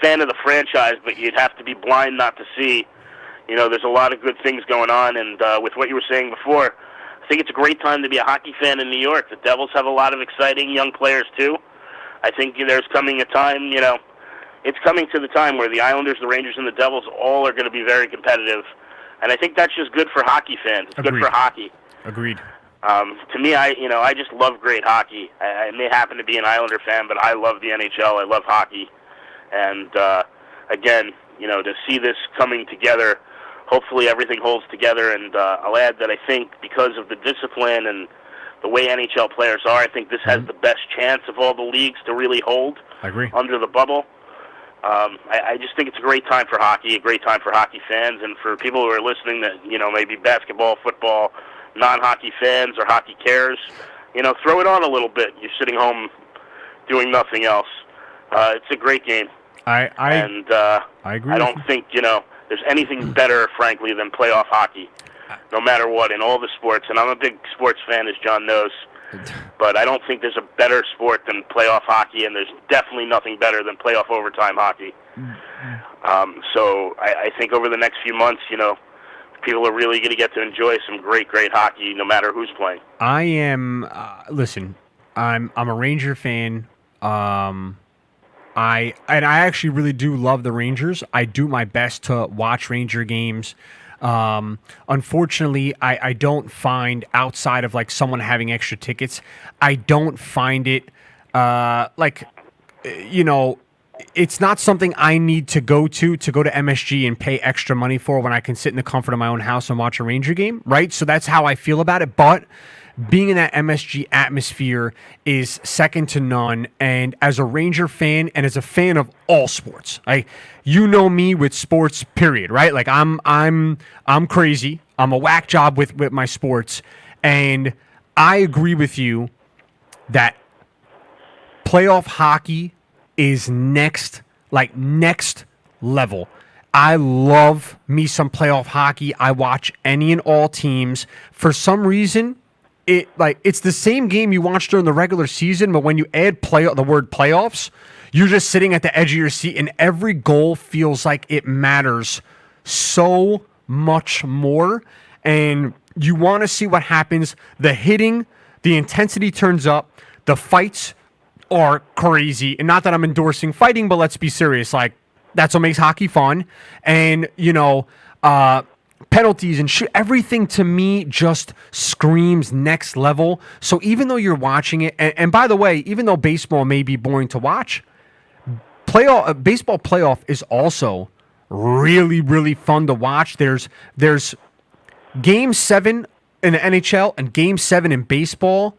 fan of the franchise, but you'd have to be blind not to see. There's a lot of good things going on. And with what you were saying before, I think it's a great time to be a hockey fan in New York. The Devils have a lot of exciting young players, too. I think there's coming a time, it's coming to the time where the Islanders, the Rangers, and the Devils all are going to be very competitive. And I think that's just good for hockey fans. It's Agreed. Good for hockey. Agreed. To me, I just love great hockey. I may happen to be an Islander fan, but I love the NHL. I love hockey. And, again, to see this coming together, hopefully everything holds together. And I'll add that I think because of the discipline and the way NHL players are, I think this has the best chance of all the leagues to really hold under the bubble. I just think it's a great time for hockey, a great time for hockey fans, and for people who are listening that, maybe basketball, football, non-hockey fans or hockey cares, throw it on a little bit. You're sitting home doing nothing else. It's a great game. I agree. I don't think, there's anything better, frankly, than playoff hockey, no matter what, in all the sports. And I'm a big sports fan, as John knows. But I don't think there's a better sport than playoff hockey, and there's definitely nothing better than playoff overtime hockey. So I think over the next few months, people are really going to get to enjoy some great, great hockey, no matter who's playing. I am. Listen, I'm a Ranger fan. I actually really do love the Rangers. I do my best to watch Ranger games. Unfortunately, I don't find, outside of like someone having extra tickets, I don't find it it's not something I need to go to MSG and pay extra money for when I can sit in the comfort of my own house and watch a Ranger game, right? So that's how I feel about it. But being in that MSG atmosphere is second to none. And as a Ranger fan and as a fan of all sports, you know me with sports, period, right? Like I'm crazy. I'm a whack job with my sports. And I agree with you that playoff hockey is next level. I love me some playoff hockey. I watch any and all teams. For some reason, it's the same game you watch during the regular season, but when you add the word playoffs, you're just sitting at the edge of your seat, and every goal feels like it matters so much more. And you want to see what happens. The hitting, the intensity turns up. The fights are crazy. And not that I'm endorsing fighting, but let's be serious. Like, that's what makes hockey fun. And, penalties and everything to me just screams next level. So even though you're watching it, and by the way, even though baseball may be boring to watch, baseball playoff is also really, really fun to watch. There's Game 7 in the NHL and Game 7 in baseball.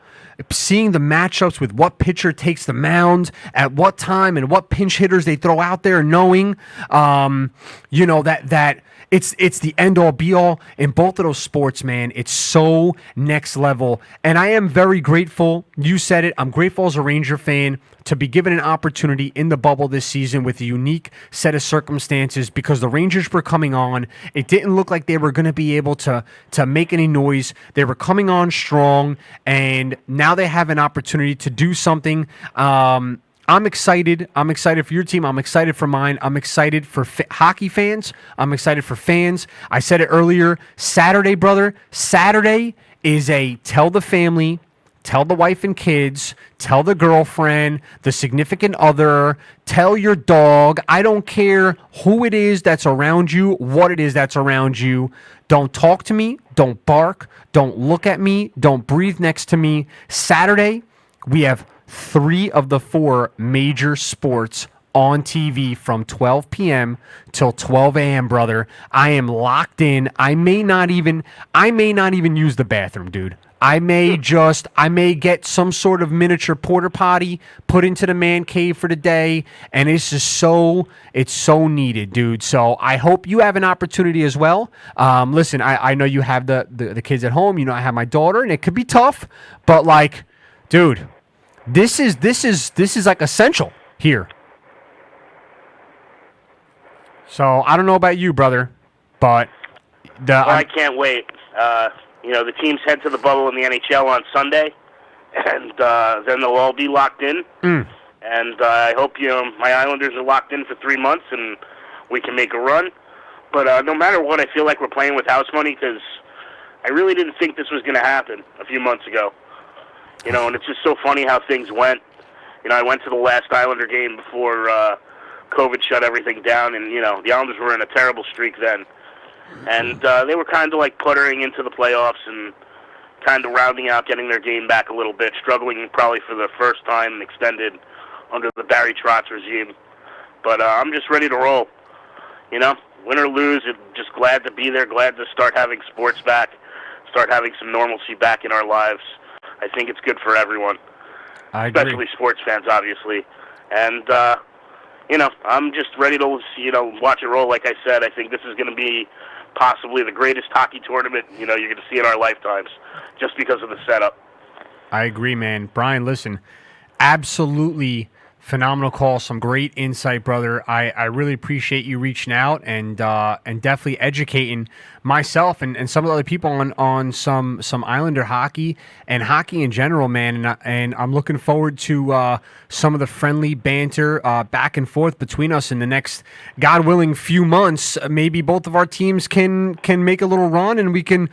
Seeing the matchups with what pitcher takes the mound at what time and what pinch hitters they throw out there, knowing, that it's the end all be all in both of those sports, man. It's so next level, and I am very grateful. You said it. I'm grateful as a Ranger fan to be given an opportunity in the bubble this season with a unique set of circumstances because the Rangers were coming on. It didn't look like they were going to be able to make any noise. They were coming on strong, and now they have an opportunity to do something. I'm excited. I'm excited for your team. I'm excited for mine. I'm excited for hockey fans. I'm excited for fans. I said it earlier. Saturday, brother. Saturday is a tell the family, tell the wife and kids, tell the girlfriend, the significant other, tell your dog. I don't care who it is that's around you, what it is that's around you. Don't talk to me. Don't bark. Don't look at me. Don't breathe next to me. Saturday, we have 3 of the 4 major sports on TV from 12 p.m. till 12 a.m., brother. I am locked in. I may not even use the bathroom, dude. I may get some sort of miniature porta potty put into the man cave for the day, and it's so needed, dude. So I hope you have an opportunity as well. Listen, I know you have the kids at home. I have my daughter, and it could be tough, but like, dude, this is like essential here. So I don't know about you, brother, but I can't wait. The teams head to the bubble in the NHL on Sunday, and then they'll all be locked in. And I hope my Islanders are locked in for 3 months, and we can make a run. But no matter what, I feel like we're playing with house money because I really didn't think this was going to happen a few months ago. And it's just so funny how things went. I went to the last Islander game before COVID shut everything down, and the Islanders were in a terrible streak then. And they were kind of like puttering into the playoffs and kind of rounding out, getting their game back a little bit, struggling probably for the first time extended under the Barry Trotz regime. But I'm just ready to roll. Win or lose, I'm just glad to be there, glad to start having sports back, start having some normalcy back in our lives. I think it's good for everyone, especially sports fans, obviously. And, I'm just ready to, watch it roll. Like I said, I think this is going to be possibly the greatest hockey tournament, you're going to see in our lifetimes just because of the setup. I agree, man. Brian, listen, absolutely phenomenal call. Some great insight, brother. I really appreciate you reaching out and definitely educating myself and some of the other people on some Islander hockey and hockey in general, man. And I'm looking forward to some of the friendly banter back and forth between us in the next, God willing, few months. Maybe both of our teams can make a little run, and we can.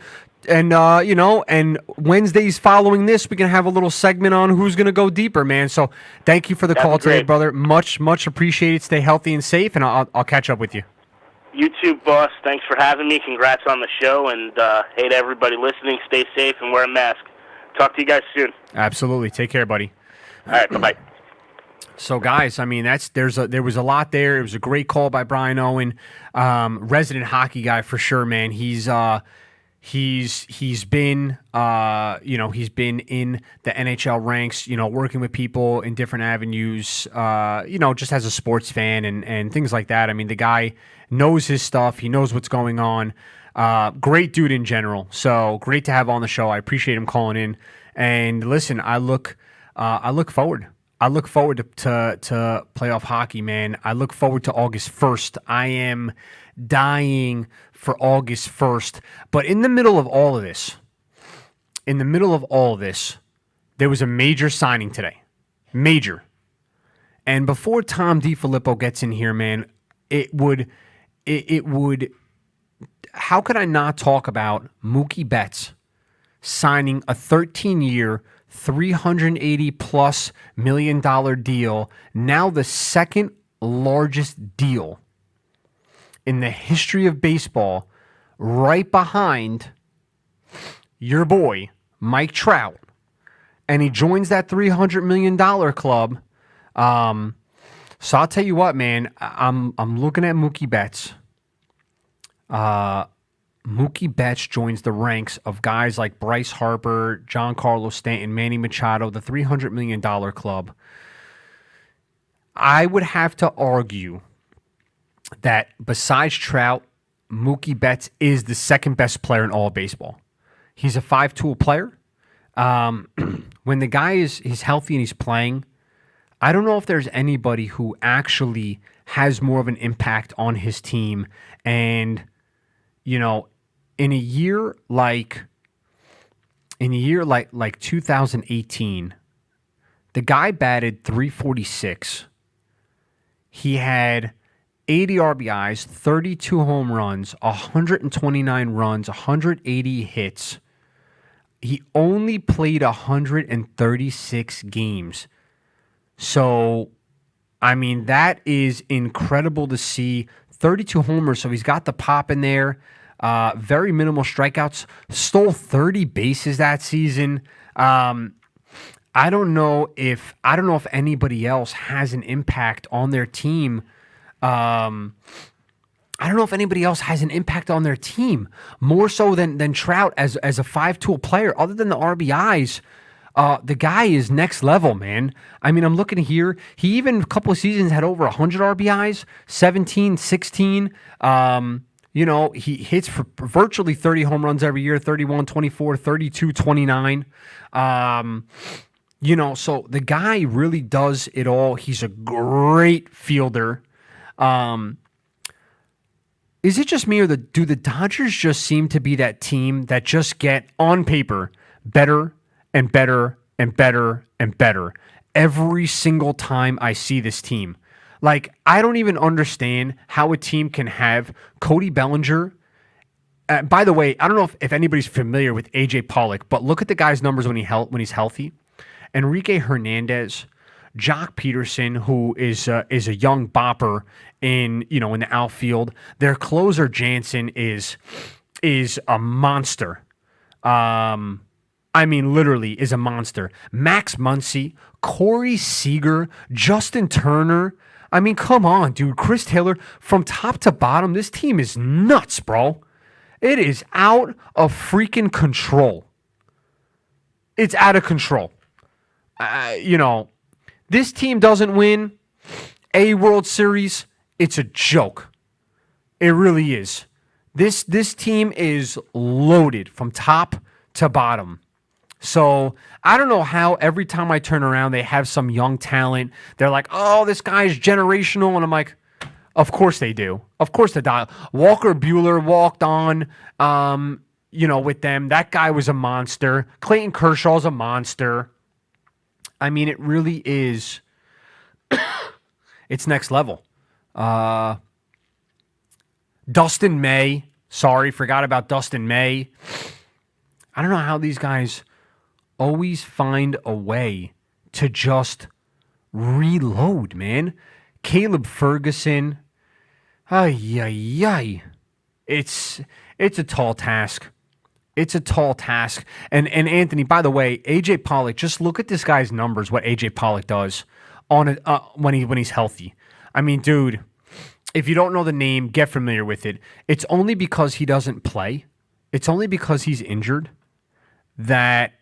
And, and Wednesdays following this, we can have a little segment on who's going to go deeper, man. So thank you for the call today, brother. Much, much appreciated. Stay healthy and safe, and I'll catch up with you. You too, boss. Thanks for having me. Congrats on the show. And hey to everybody listening, stay safe and wear a mask. Talk to you guys soon. Absolutely. Take care, buddy. All right, bye-bye. So, guys, I mean, there was a lot there. It was a great call by Brian Owen, resident hockey guy for sure, man. He's been he's been in the NHL ranks, working with people in different avenues, just as a sports fan and things like that. I mean, the guy knows his stuff. He knows what's going on. Great dude in general. So great to have on the show. I appreciate him calling in. And listen, I look forward. I look forward to playoff hockey, man. I look forward to August 1st. I am dying for August 1st. But in the middle of all of this, there was a major signing today. Major. And before Tom DeFilippo gets in here, man, it would how could I not talk about Mookie Betts signing a 13-year, $380+ million deal, now the second largest deal in the history of baseball, right behind your boy, Mike Trout. And he joins that $300 million club. So I'll tell you what, man, I'm looking at Mookie Betts. Mookie Betts joins the ranks of guys like Bryce Harper, Giancarlo Stanton, Manny Machado, the $300 million club. I would have to argue that besides Trout, Mookie Betts is the second best player in all of baseball. He's a 5-tool player. When the guy he's healthy and he's playing, I don't know if there's anybody who actually has more of an impact on his team. And, in a year like 2018, the guy batted .346. He had 80 RBIs, 32 home runs, 129 runs, 180 hits. He only played 136 games. So, I mean, that is incredible to see. 32 homers, so he's got the pop in there. Very minimal strikeouts. Stole 30 bases that season. I don't know if anybody else has an impact on their team. More so than Trout as a 5-tool player. Other than the RBIs, the guy is next level, man. I mean, I'm looking here. He even a couple of seasons had over 100 RBIs, 17, 16. He hits for virtually 30 home runs every year, 31, 24, 32, 29. So the guy really does it all. He's a great fielder. Is it just me, or do the Dodgers just seem to be that team that just get, on paper, better and better and better and better every single time I see this team? Like, I don't even understand how a team can have Cody Bellinger. By the way, I don't know if anybody's familiar with AJ Pollock, but look at the guy's numbers when he's healthy. Enrique Hernandez, Jock Peterson, who is a young bopper in the outfield. Their closer Jansen is a monster. Literally is a monster. Max Muncy, Corey Seager, Justin Turner. I mean, come on, dude. Chris Taylor, from top to bottom, this team is nuts, bro. It is out of freaking control. It's out of control. This team doesn't win a World Series, it's a joke. It really is. This team is loaded from top to bottom. So I don't know how every time I turn around, they have some young talent. They're like, oh, this guy's generational. And I'm like, of course they do. Of course they do. Walker Buehler walked on, with them. That guy was a monster. Clayton Kershaw's a monster. I mean, it really is. It's next level. Dustin May. Sorry, forgot about Dustin May. I don't know how these guys always find a way to just reload, man. Caleb Ferguson. Ay. It's a tall task. It's a tall task. And Anthony, by the way, AJ Pollock, just look at this guy's numbers, what AJ Pollock does on when he's healthy. I mean, dude, if you don't know the name, get familiar with it. It's only because he doesn't play it's only because he's injured that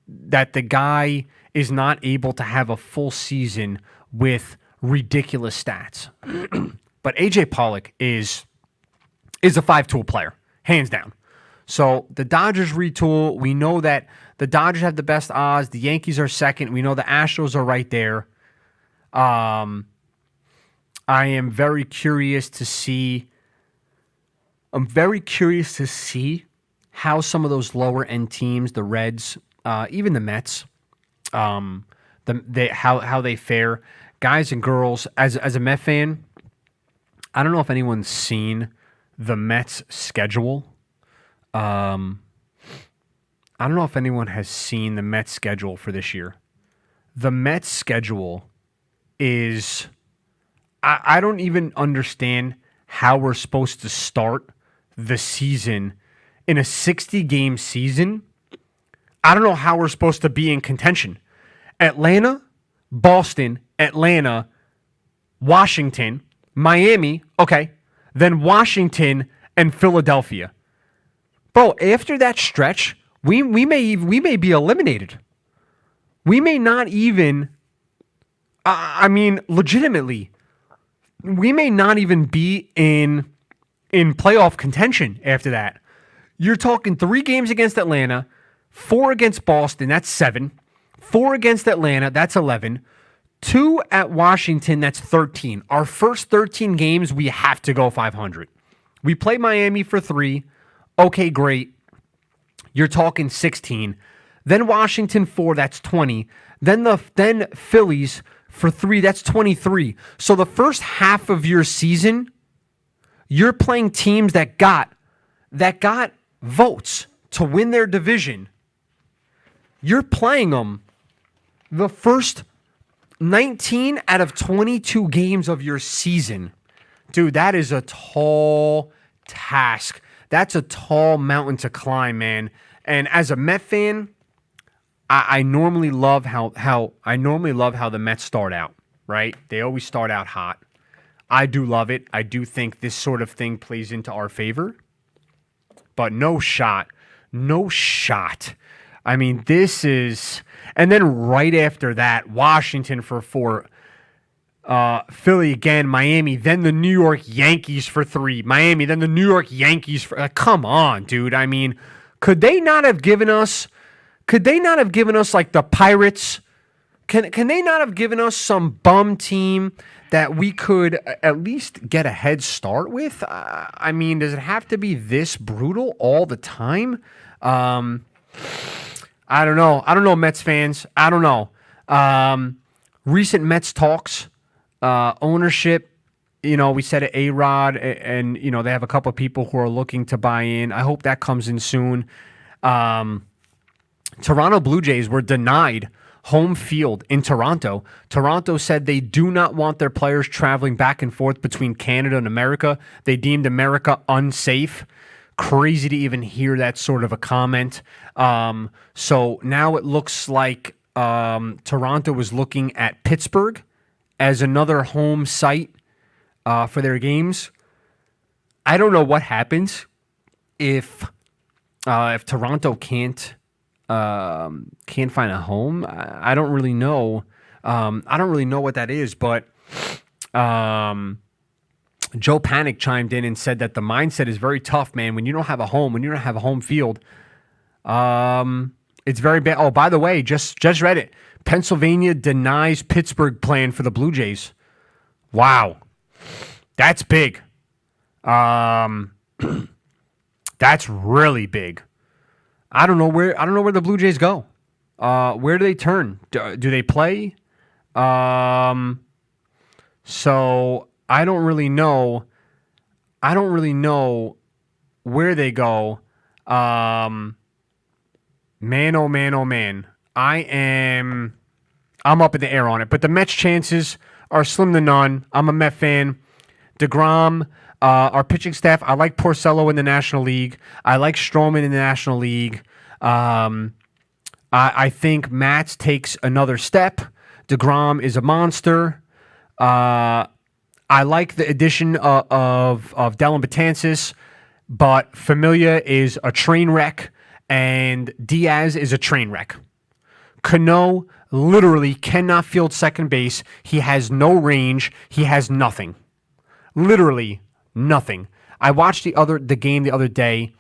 the guy is not able to have a full season with ridiculous stats. But AJ Pollock is a 5-tool player, hands down. So the Dodgers retool. We know that the Dodgers have the best odds. The Yankees are second. We know the Astros are right there. I am very curious to see. I'm very curious to see how some of those lower end teams, the Reds, even the Mets, how they fare. Guys and girls, as a Met fan, I don't know if anyone's seen the Mets schedule. I don't know if anyone has seen the Mets schedule for this year. The Mets schedule is, I don't even understand how we're supposed to start the season in a 60-game season. I don't know how we're supposed to be in contention. Atlanta, Boston, Atlanta, Washington, Miami, okay, then Washington and Philadelphia. Bro, after that stretch, we may be eliminated. We may not even, legitimately, we may not even be in playoff contention after that. You're talking 3 games against Atlanta, 4 against Boston, that's 7. 4 against Atlanta, that's 11. 2 at Washington, that's 13. Our first 13 games, we have to go 500. We play Miami for 3. Okay, great. You're talking 16. Then Washington 4, that's 20. Then Phillies for 3, that's 23. So the first half of your season, you're playing teams that got votes to win their division. You're playing them the first 19 out of 22 games of your season. Dude, that is a tall task. That's a tall mountain to climb, man. And as a Met fan, I normally love how the Mets start out, right? They always start out hot. I do love it. I do think this sort of thing plays into our favor. But no shot. I mean, this is... And then right after that, Washington for 4, Philly again, Miami, then the New York Yankees for 3, Miami, then the New York Yankees for... come on, dude. I mean, could they not have given us like the Pirates? Can they not have given us some bum team that we could at least get a head start with? I mean, does it have to be this brutal all the time? I don't know, Mets fans. I don't know. Recent Mets talks, ownership, we said it, A-Rod, and, they have a couple of people who are looking to buy in. I hope that comes in soon. Toronto Blue Jays were denied home field in Toronto. Toronto said they do not want their players traveling back and forth between Canada and America. They deemed America unsafe. Crazy to even hear that sort of a comment. So now it looks like Toronto is looking at Pittsburgh as another home site for their games. I don't know what happens if Toronto can't find a home. I don't really know. I don't really know what that is, but Joe Panic chimed in and said that the mindset is very tough, man. When you don't have a home, when you don't have a home field, it's very bad. Oh, by the way, just read it. Pennsylvania denies Pittsburgh plan for the Blue Jays. Wow, that's big. That's really big. I don't know where the Blue Jays go. Where do they turn? Do they play? So I don't really know. Where they go. Man, oh man, oh man. I'm up in the air on it. But the Mets' chances are slim to none. I'm a Met fan. DeGrom, our pitching staff, I like Porcello in the National League. I like Stroman in the National League. I think Matz takes another step. DeGrom is a monster. I like the addition of Dellin Betances, but Familia is a train wreck, and Diaz is a train wreck. Cano literally cannot field second base. He has no range. He has nothing. Literally nothing. I watched the game the other day,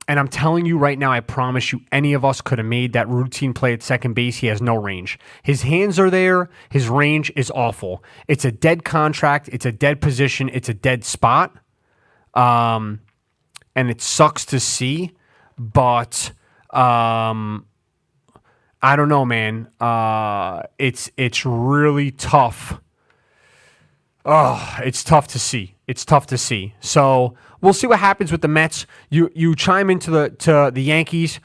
and I'm telling you right now, I promise you, any of us could have made that routine play at second base. He has no range. His hands are there. His range is awful. It's a dead contract. It's a dead position. It's a dead spot. And it sucks to see, but I don't know, man. It's really tough. Oh, it's tough to see. It's tough to see. So we'll see what happens with the Mets. You chime into the Yankees.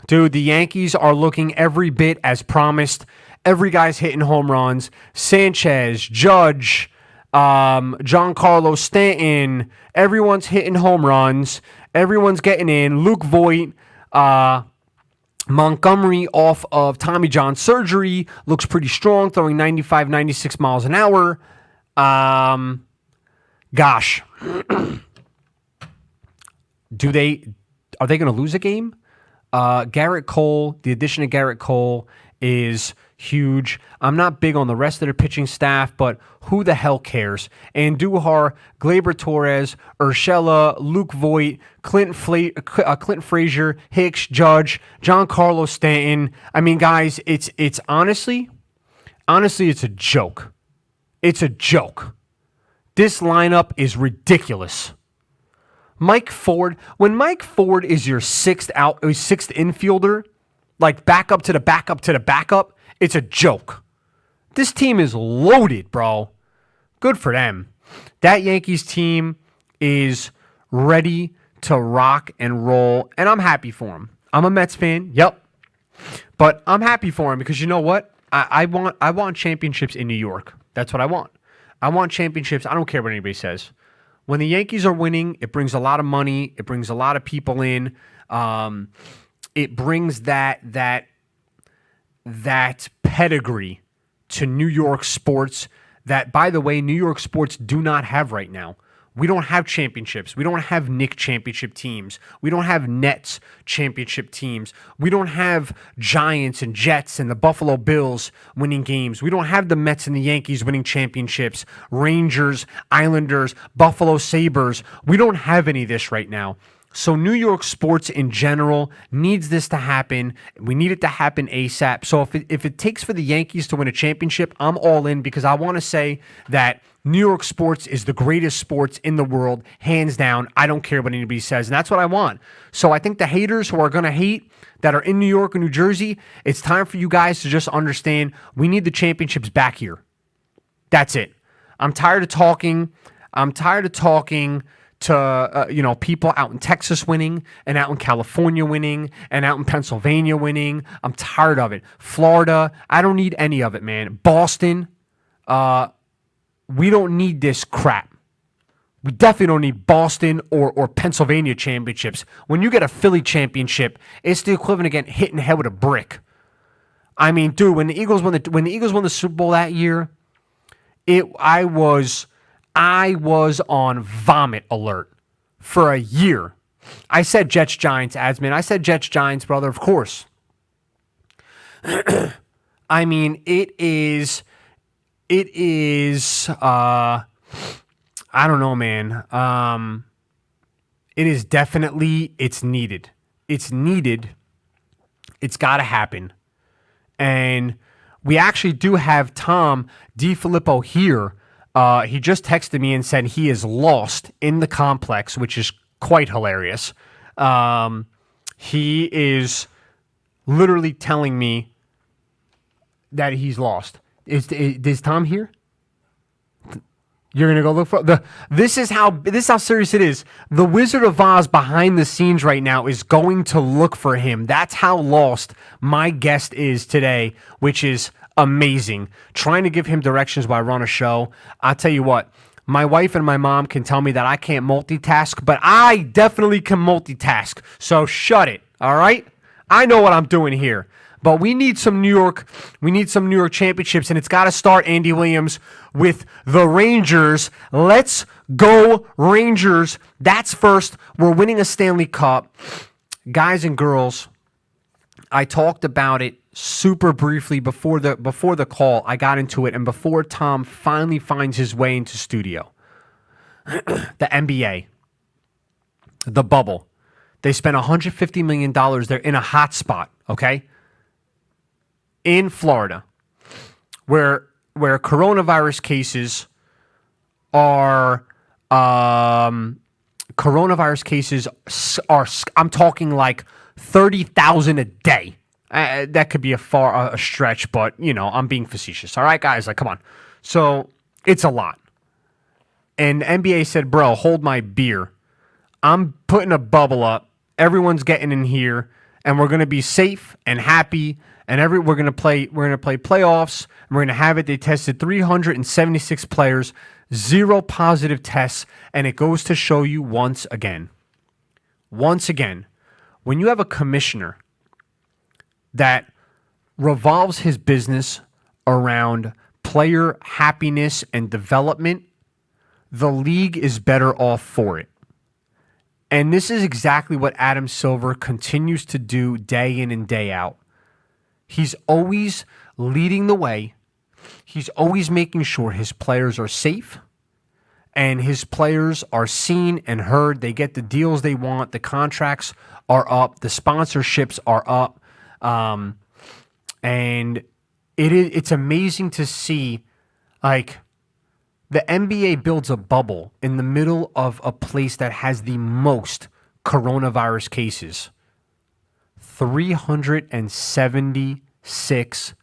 Dude, the Yankees are looking every bit as promised. Every guy's hitting home runs. Sanchez, Judge, Giancarlo Stanton. Everyone's hitting home runs. Everyone's getting in. Luke Voigt, Montgomery off of Tommy John surgery looks pretty strong, throwing 95, 96 miles an hour. Gosh. Are they going to lose a game? Garrett Cole, the addition of Garrett Cole is huge. I'm not big on the rest of their pitching staff, but who the hell cares? Andujar, Gleyber Torres, Urshela, Luke Voigt, Clint Frazier, Hicks, Judge, Giancarlo Stanton. I mean, guys, it's honestly, it's a joke. It's a joke. This lineup is ridiculous. Mike Ford, when Mike Ford is your sixth infielder, like backup to the backup to the backup, it's a joke. This team is loaded, bro. Good for them. That Yankees team is ready to rock and roll, and I'm happy for them. I'm a Mets fan, yep. But I'm happy for them because you know what? I want championships in New York. That's what I want. I want championships. I don't care what anybody says. When the Yankees are winning, it brings a lot of money. It brings a lot of people in. It brings that pedigree to New York sports that, by the way, New York sports do not have right now. We don't have championships. We don't have Knicks championship teams. We don't have Nets championship teams. We don't have Giants and Jets and the Buffalo Bills winning games. We don't have the Mets and the Yankees winning championships, Rangers, Islanders, Buffalo Sabres. We don't have any of this right now. So New York sports in general needs this to happen. We need it to happen ASAP. So if it takes for the Yankees to win a championship, I'm all in because I want to say that New York sports is the greatest sports in the world, hands down. I don't care what anybody says, and that's what I want. So I think the haters who are going to hate that are in New York or New Jersey, it's time for you guys to just understand we need the championships back here. That's it. I'm tired of talking to people out in Texas winning and out in California winning and out in Pennsylvania winning. I'm tired of it. Florida, I don't need any of it, man. Boston, we don't need this crap. We definitely don't need Boston or Pennsylvania championships. When you get a Philly championship, it's the equivalent of getting hit in the head with a brick. I mean, dude, when the Eagles won the Super Bowl that year, I was on vomit alert for a year. I said Jets Giants, Asman. I said Jets Giants, brother, of course. I mean, it is I don't know, man. It is definitely, it's needed. It's needed. It's got to happen. And we actually do have Tom DeFilippo here. He just texted me and said he is lost in the complex, which is quite hilarious. He is literally telling me that he's lost. Is Tom here? You're gonna go look for This is how serious it is. The Wizard of Oz behind the scenes right now is going to look for him. That's how lost my guest is today, which is amazing. Trying to give him directions while I run a show. I'll tell you what, my wife and my mom can tell me that I can't multitask, but I definitely can multitask. So shut it, all right? I know what I'm doing here. But we need some New York championships, and it's got to start, Andy Williams, with the Rangers. Let's Go Rangers. That's first. We're winning a Stanley Cup. Guys and girls, I talked about it super briefly before the call. I got into it, and before Tom finally finds his way into studio. The NBA, the bubble. They spent $150 million. They're in a hot spot, okay? In Florida, where coronavirus cases are I'm talking like 30,000 a day. That could be a stretch, but I'm being facetious. All right, guys, come on. So it's a lot. And NBA said, "Bro, hold my beer. I'm putting a bubble up. Everyone's getting in here, and we're gonna be safe and happy. And we're gonna play playoffs. And we're gonna have it." They tested 376 players, 0 positive tests, and it goes to show you once again, when you have a commissioner that revolves his business around player happiness and development, the league is better off for it. And this is exactly what Adam Silver continues to do day in and day out. He's always leading the way. He's always making sure his players are safe and his players are seen and heard. They get the deals they want. The contracts are up. The sponsorships are up. And it's amazing to see, the NBA builds a bubble in the middle of a place that has the most coronavirus cases. 376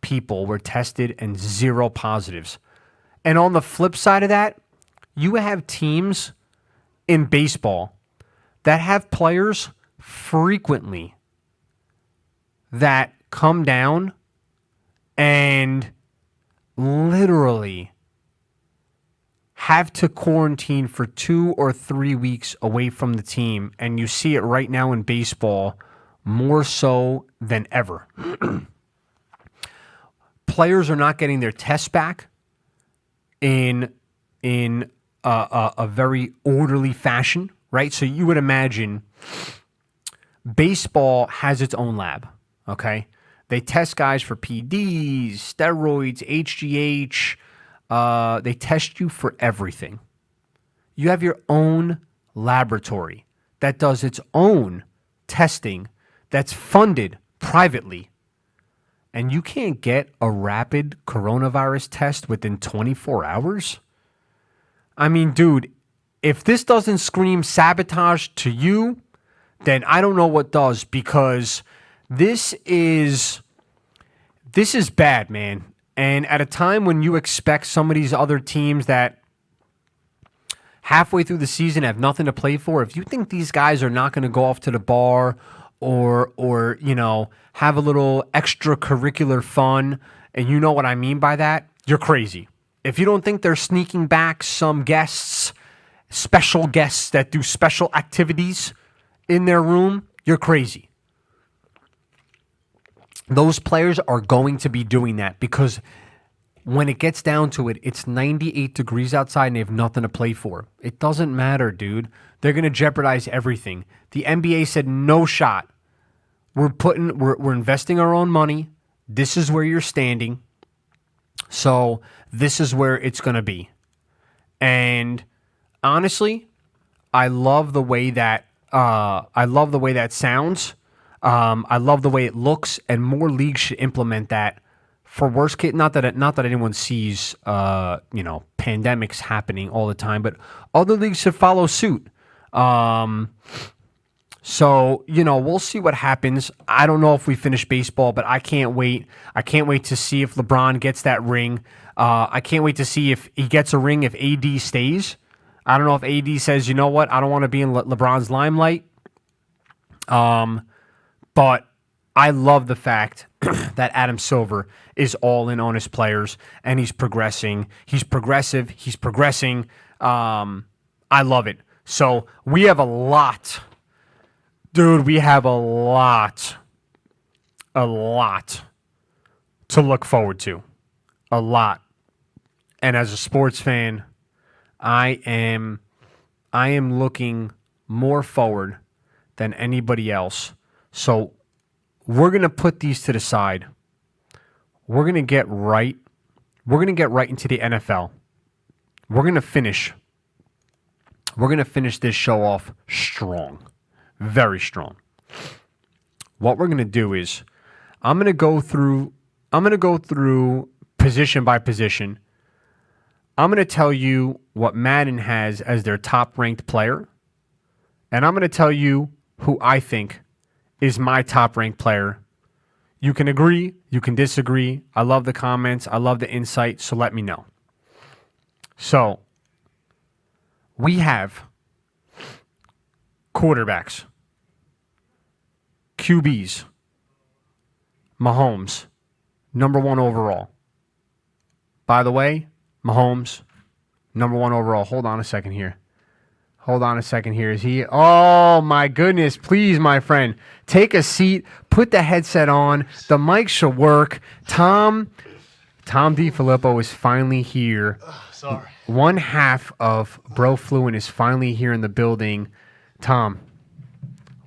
people were tested and 0 positives. And on the flip side of that, you have teams in baseball that have players frequently that come down and literally have to quarantine for 2 or 3 weeks away from the team. And you see it right now in baseball more so than ever. Players are not getting their tests back in a very orderly fashion, right? So you would imagine baseball has its own lab, okay? They test guys for PDs, steroids, HGH. They test you for everything. You have your own laboratory that does its own testing that's funded privately. And you can't get a rapid coronavirus test within 24 hours? I mean, dude, if this doesn't scream sabotage to you, then I don't know what does, because this is bad, man. And at a time when you expect some of these other teams that halfway through the season have nothing to play for, if you think these guys are not going to go off to the bar or have a little extracurricular fun, and you know what I mean by that, you're crazy. If you don't think they're sneaking back some guests, special guests that do special activities in their room, you're crazy. Those players are going to be doing that, because when it gets down to it, it's 98 degrees outside and they have nothing to play for. It doesn't matter, dude. They're going to jeopardize everything. The NBA said no shot. We're investing our own money. This is where you're standing. So this is where it's going to be. And honestly, I love the way that sounds. I love the way it looks, and more leagues should implement that. For worst case, not that anyone sees, pandemics happening all the time, but other leagues should follow suit. So we'll see what happens. I don't know if we finish baseball, but I can't wait. I can't wait to see if LeBron gets that ring. I can't wait to see if he gets a ring if AD stays. I don't know if AD says, you know what, I don't want to be in LeBron's limelight. But I love the fact that Adam Silver is all in on his players, and he's progressing. He's progressive. He's progressing. I love it. So we have a lot. Dude, we have a lot to look forward to. A lot. And as a sports fan, I am looking more forward than anybody else. So we're going to put these to the side. We're going to get right. We're going to get right into the NFL. We're going to finish this show off strong. Very strong. What we're going to do is I'm going to go through position by position. I'm going to tell you what Madden has as their top ranked player. And I'm going to tell you who I think is my top ranked player. You can agree, you can disagree. I love the comments. I love the insight. So let me know. So we have quarterbacks, QBs, Mahomes, number 1 overall. By the way, Mahomes, number 1 overall. Hold on a second here. Is he? Oh, my goodness. Please, my friend, take a seat. Put the headset on. The mic should work. Tom DeFilippo is finally here. Sorry. One half of Bro Fluent is finally here in the building. Tom,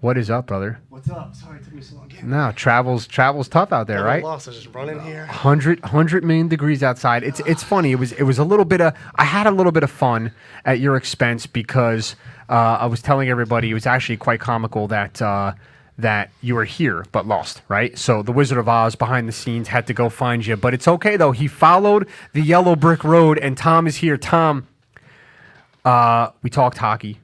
what is up, brother? What's up? Sorry it took me so long. No, travel's tough out there, right? Lost. I was just running here. 100 million degrees outside. It's funny. It was a little bit of, I had a little bit of fun at your expense because I was telling everybody it was actually quite comical that you were here but lost, right? So the Wizard of Oz behind the scenes had to go find you, but it's okay though. He followed the yellow brick road, and Tom is here. Tom, we talked hockey,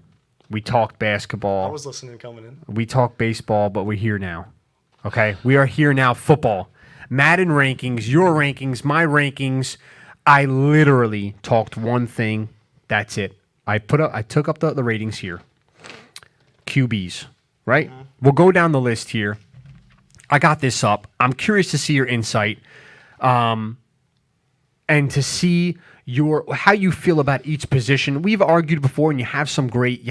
we talked basketball. I was listening coming in. We talk baseball, but we're here now. Okay? We are here now. Football. Madden rankings, your rankings, my rankings. I literally talked one thing. That's it. I took up the ratings here. QBs, right? Mm-hmm. We'll go down the list here. I got this up. I'm curious to see your insight, and to see how you feel about each position. We've argued before, and you have some great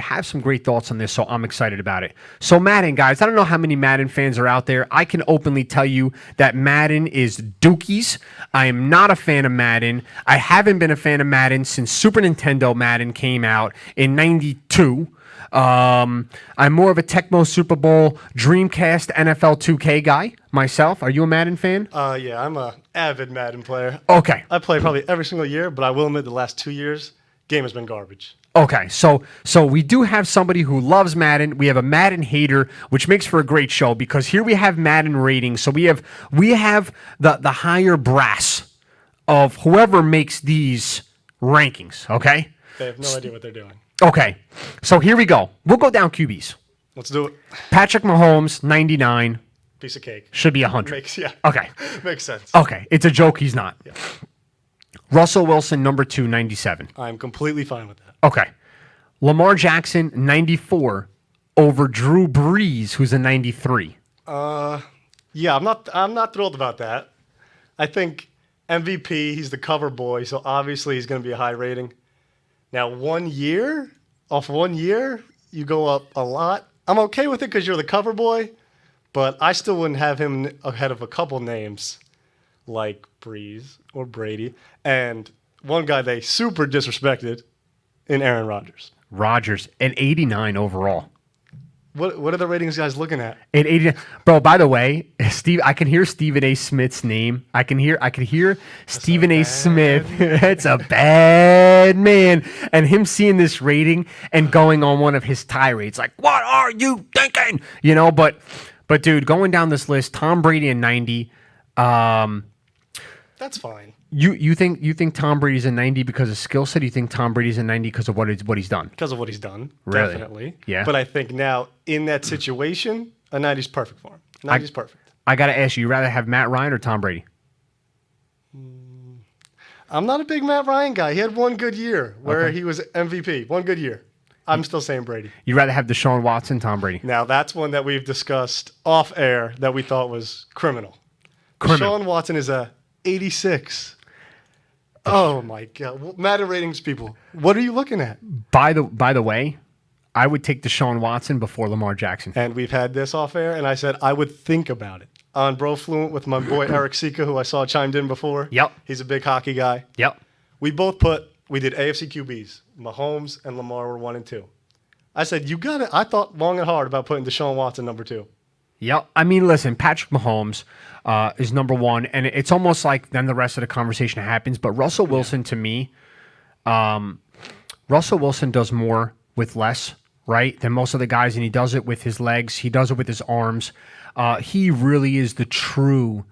thoughts on this, so I'm excited about it. So Madden, guys, I don't know how many Madden fans are out there. I can openly tell you that Madden is dookies. I am not a fan of Madden. I haven't been a fan of Madden since Super Nintendo Madden came out in '92. I'm more of a Tecmo Super Bowl, Dreamcast, NFL 2K guy myself. Are you a Madden fan? Yeah, I'm a avid Madden player. Okay. I play probably every single year, but I will admit the last 2 years, game has been garbage. Okay, so we do have somebody who loves Madden. We have a Madden hater, which makes for a great show because here we have Madden ratings. So we have the higher brass of whoever makes these rankings, okay? They have no idea what they're doing. Okay, so here we go. We'll go down QBs. Let's do it. Patrick Mahomes, 99. Piece of cake. Should be 100. Okay. Makes sense. Okay, it's a joke he's not. Yeah. Russell Wilson, number 2, 97. I'm completely fine with that. Okay. Lamar Jackson, 94, over Drew Brees, who's a 93. Yeah, I'm not thrilled about that. I think MVP, he's the cover boy, so obviously he's going to be a high rating. Now, 1 year, you go up a lot. I'm okay with it because you're the cover boy, but I still wouldn't have him ahead of a couple names like Breeze or Brady, and one guy they super disrespected in Aaron Rodgers. Rodgers, an 89 overall. What are the ratings guys looking at? An 89. Bro, by the way, Steve, I can hear Stephen A. Smith's name. I can hear Stephen A. Smith. That's a bad man. And him seeing this rating and going on one of his tirades, like, what are you thinking? You know, but dude, going down this list, Tom Brady in 90. That's fine. You think Tom Brady's a 90 because of skill set? You think Tom Brady's a 90 because of what he's done? Because of what he's done, really? Definitely. Yeah. But I think now in that situation, a 90's perfect for him. 90's perfect. I got to ask you rather have Matt Ryan or Tom Brady? I'm not a big Matt Ryan guy. He had one good year where he was MVP. One good year. I'm still saying Brady. You rather have Deshaun Watson, Tom Brady? Now that's one that we've discussed off air that we thought was criminal. Deshaun Watson is a 86. Oh my God! Madden ratings, people. What are you looking at? By the way, I would take Deshaun Watson before Lamar Jackson. And we've had this off air, and I said I would think about it on Bro Fluent with my boy Eric Sika, who I saw chimed in before. Yep. He's a big hockey guy. Yep. We both put we did AFC QBs. Mahomes and Lamar were 1 and 2. I said, you got it. I thought long and hard about putting Deshaun Watson number 2. Yep. I mean, listen, Patrick Mahomes is number 1, and it's almost like then the rest of the conversation happens. But Russell Wilson, to me, Russell Wilson does more with less, right, than most of the guys, and he does it with his legs. He does it with his arms. He really is true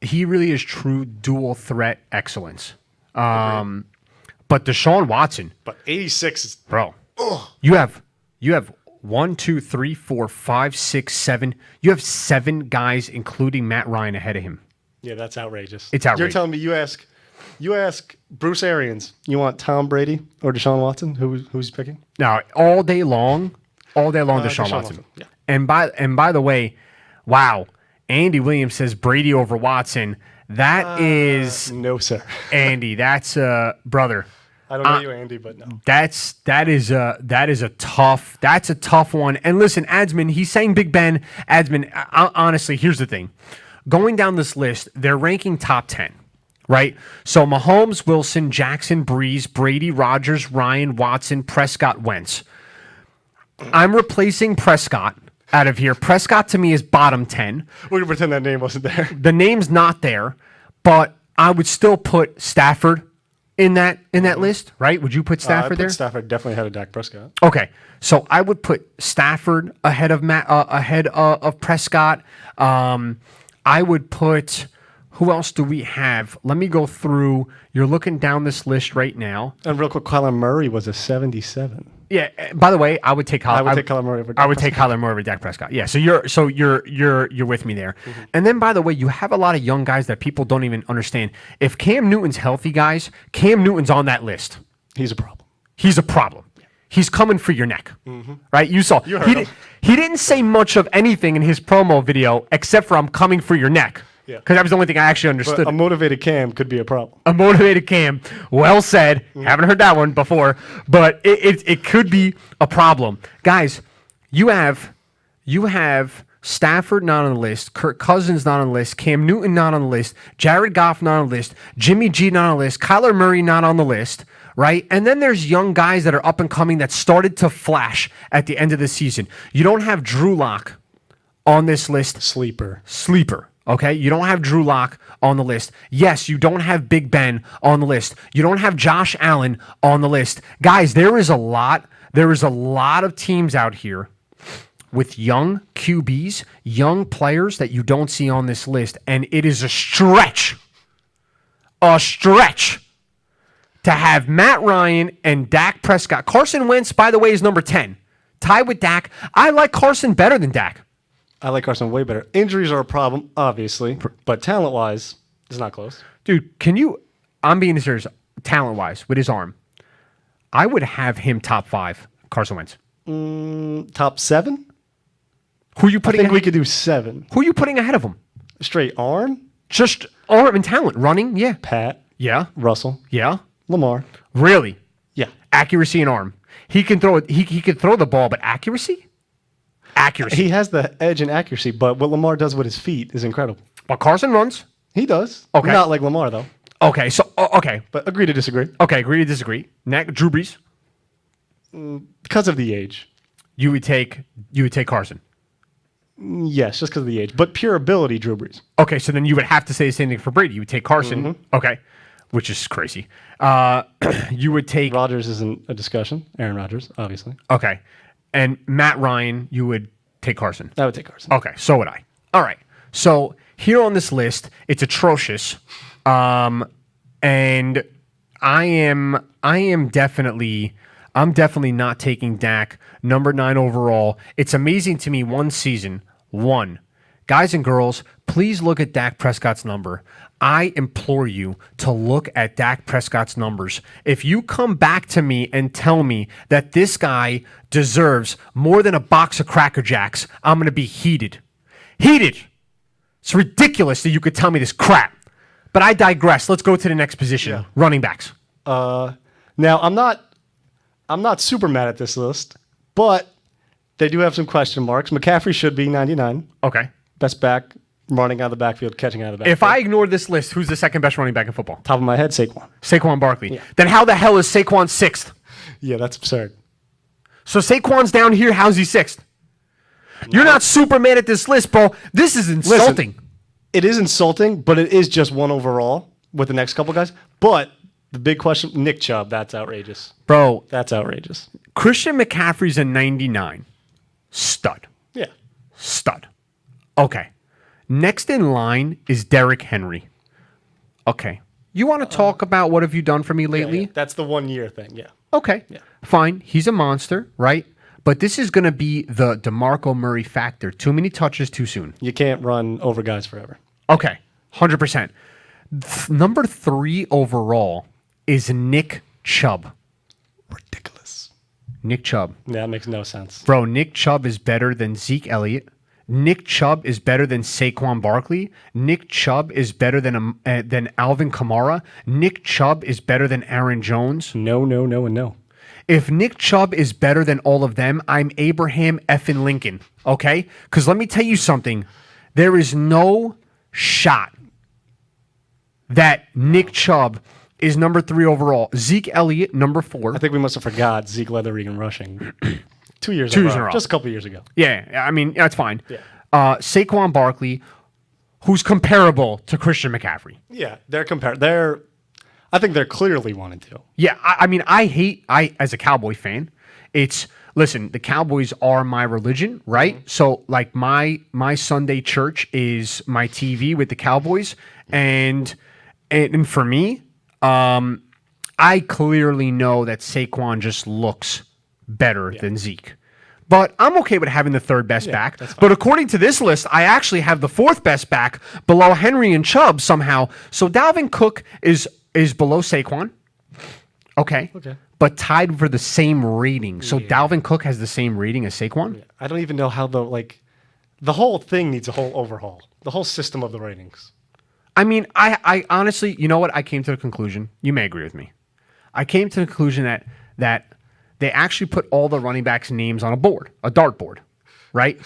dual threat excellence. But Deshaun Watson, But 86 is bro, you have 1, 2, 3, 4, 5, 6, 7. You have 7 guys, including Matt Ryan, ahead of him. yeah, that's outrageous. It's outrageous. You're telling me you ask Bruce Arians, you want Tom Brady or Deshaun Watson? Who's picking? Now, all day long, Deshaun Watson. Yeah. And by the way, wow, Andy Williams says Brady over Watson. That is No, sir. Andy. That's brother. I don't know you, Andy, but no. That is a tough one. And listen, Adsman, he's saying Big Ben. Adsman, honestly, here's the thing. Going down this list, they're ranking top 10, right? So Mahomes, Wilson, Jackson, Breeze, Brady, Rodgers, Ryan, Watson, Prescott, Wentz. I'm replacing Prescott out of here. Prescott to me is bottom 10. We're going to pretend that name wasn't there. The name's not there, but I would still put Stafford in that list, right? Would you put Stafford there? Stafford definitely ahead of Dak Prescott. Okay, so I would put Stafford ahead of of Prescott. I would put, who else do we have? Let me go through. You're looking down this list right now. And real quick, Kyler Murray was a 77. Yeah. By the way, I would take I would take Kyler Murray over Dak I would take Kyler Murray over Dak Prescott. Yeah. So you're with me there. Mm-hmm. And then by the way, you have a lot of young guys that people don't even understand. If Cam Newton's healthy, guys, Cam Newton's on that list. He's a problem. He's a problem. He's coming for your neck, right? You saw. You heard him. He didn't say much of anything in his promo video except for "I'm coming for your neck," Yeah. because that was the only thing I actually understood. But a motivated Cam could be a problem. A motivated Cam. Well said. Haven't heard that one before, but it could be a problem. Guys, you have Stafford not on the list, Kirk Cousins not on the list, Cam Newton not on the list, Jared Goff not on the list, Jimmy G not on the list, Kyler Murray not on the list, right? And then there's young guys that are up and coming that started to flash at the end of the season. You don't have Drew Lock on this list. Sleeper. Okay, you don't have Drew Lock on the list. Yes, you don't have Big Ben on the list. You don't have Josh Allen on the list. Guys, there is a lot of teams out here with young QBs, young players that you don't see on this list, and it is a stretch to have Matt Ryan and Dak Prescott. Carson Wentz, by the way, is number 10, tied with Dak. I like Carson better than Dak. I like Carson way better. Injuries are a problem, obviously, but talent-wise, it's not close. Dude, I'm being serious, talent-wise, with his arm, I would have him top 5, Carson Wentz. Top 7? Who are you I putting think ahead? we could do 7. Who are you putting ahead of him? Straight arm? Just arm and talent. Running, yeah. Pat. Yeah. Russell. Yeah. Lamar. Really? Yeah. Accuracy and arm. He can throw it. He could throw the ball, but accuracy? Accuracy. He has the edge in accuracy, but what Lamar does with his feet is incredible. But Carson runs. He does. Okay. Not like Lamar, though. Okay, so okay. But agree to disagree. Okay, agree to disagree. Next, Drew Brees. Because of the age. You would take Carson. Yes, just because of the age. But pure ability, Drew Brees. Okay, so then you would have to say the same thing for Brady. You would take Carson. Okay, which is crazy. You would take Rodgers isn't a discussion. Aaron Rodgers, obviously. Okay, and Matt Ryan. You would take Carson. I would take Carson. Okay, so would I. All right. So here on this list, it's atrocious, and I'm definitely not taking Dak number 9 overall. It's amazing to me. One season, guys and girls, please look at Dak Prescott's number. I implore you to look at Dak Prescott's numbers. If you come back to me and tell me that this guy deserves more than a box of Cracker Jacks, I'm going to be heated. It's ridiculous that you could tell me this crap. But I digress. Let's go to the next position. Yeah. Running backs. Now I'm not super mad at this list, but they do have some question marks. McCaffrey should be 99. Okay. Best back running out of the backfield, catching out of the backfield. If I ignore this list, who's the second best running back in football? Top of my head, Saquon. Saquon Barkley. Yeah. Then how the hell is Saquon sixth? Yeah, that's absurd. So Saquon's down here. How's he sixth? You're not Superman at this list, bro. This is insulting. Listen, it is insulting, but it is just one overall with the next couple guys. But the big question, Nick Chubb, that's outrageous. Bro, That's outrageous. Christian McCaffrey's a 99. Stud. Yeah. Stud. Okay. Next in line is Derrick Henry. Okay. You want to talk about what have you done for me lately? Yeah. That's the 1 year thing, yeah. Okay. Yeah. Fine. He's a monster, right? But this is going to be the DeMarco Murray factor. Too many touches too soon. You can't run over guys forever. Okay. 100%. Number 3 overall is Nick Chubb. Ridiculous. Nick Chubb. Yeah, that makes no sense. Bro, Nick Chubb is better than Zeke Elliott. Nick Chubb is better than Saquon Barkley. Nick Chubb is better than Alvin Kamara. Nick Chubb is better than Aaron Jones. No, no, no, and no. If Nick Chubb is better than all of them, I'm Abraham effing Lincoln, okay? Because let me tell you something. There is no shot that Nick Chubb is number 3 overall. Zeke Elliott, number 4. I think we must have forgot Zeke led the league in rushing 2 years Two in years a in a row. row. Just a couple years ago. Yeah, I mean, that's fine. Yeah. Saquon Barkley, who's comparable to Christian McCaffrey. Yeah, they're compared. I think they're clearly 1 and 2. Yeah, I mean, I as a Cowboy fan, listen, the Cowboys are my religion, right? Mm-hmm. So like my Sunday church is my TV with the Cowboys, and for me, I clearly know that Saquon just looks better than Zeke. But I'm okay with having the 3rd best back. that's fine. But according to this list, I actually have the 4th best back below Henry and Chubb somehow. So Dalvin Cook is below Saquon. Okay. But tied for the same rating. So Dalvin Cook has the same rating as Saquon? I don't even know how the whole thing needs a whole overhaul. The whole system of the ratings. I mean, I honestly, you know what? I came to the conclusion. You may agree with me. I came to the conclusion that they actually put all the running backs' names on a board, a dart board, right?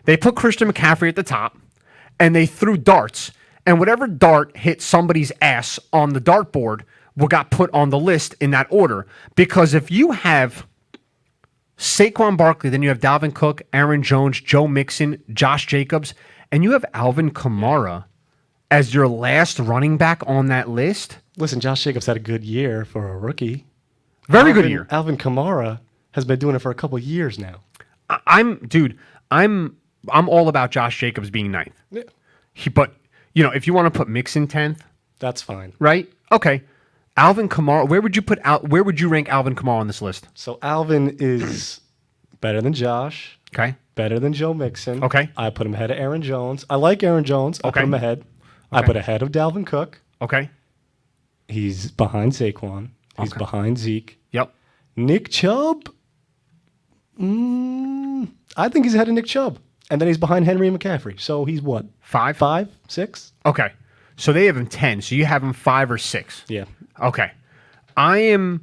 They put Christian McCaffrey at the top, and they threw darts. And whatever dart hit somebody's ass on the dartboard got put on the list in that order. Because if you have Saquon Barkley, then you have Dalvin Cook, Aaron Jones, Joe Mixon, Josh Jacobs, and you have Alvin Kamara as your last running back on that list. Listen, Josh Jacobs had a good year for a rookie. Very good year. Alvin Kamara has been doing it for a couple years now. I'm all about Josh Jacobs being 9th. Yeah. But if you want to put Mixon 10th, That's fine. right? Okay. Alvin Kamara, where would you rank Alvin Kamara on this list? So Alvin is better than Josh, Okay. better than Joe Mixon. Okay. I put him ahead of Aaron Jones. I like Aaron Jones. I Okay. put him ahead. I Okay. put ahead of Dalvin Cook. Okay. He's behind Saquon. He's Okay. behind Zeke. Yep. Nick Chubb, I think he's ahead of Nick Chubb. And then he's behind Henry and McCaffrey. So he's what? 5? 5, 6? Okay. So they have him 10. So you have him 5 or 6. Yeah. Okay. I'm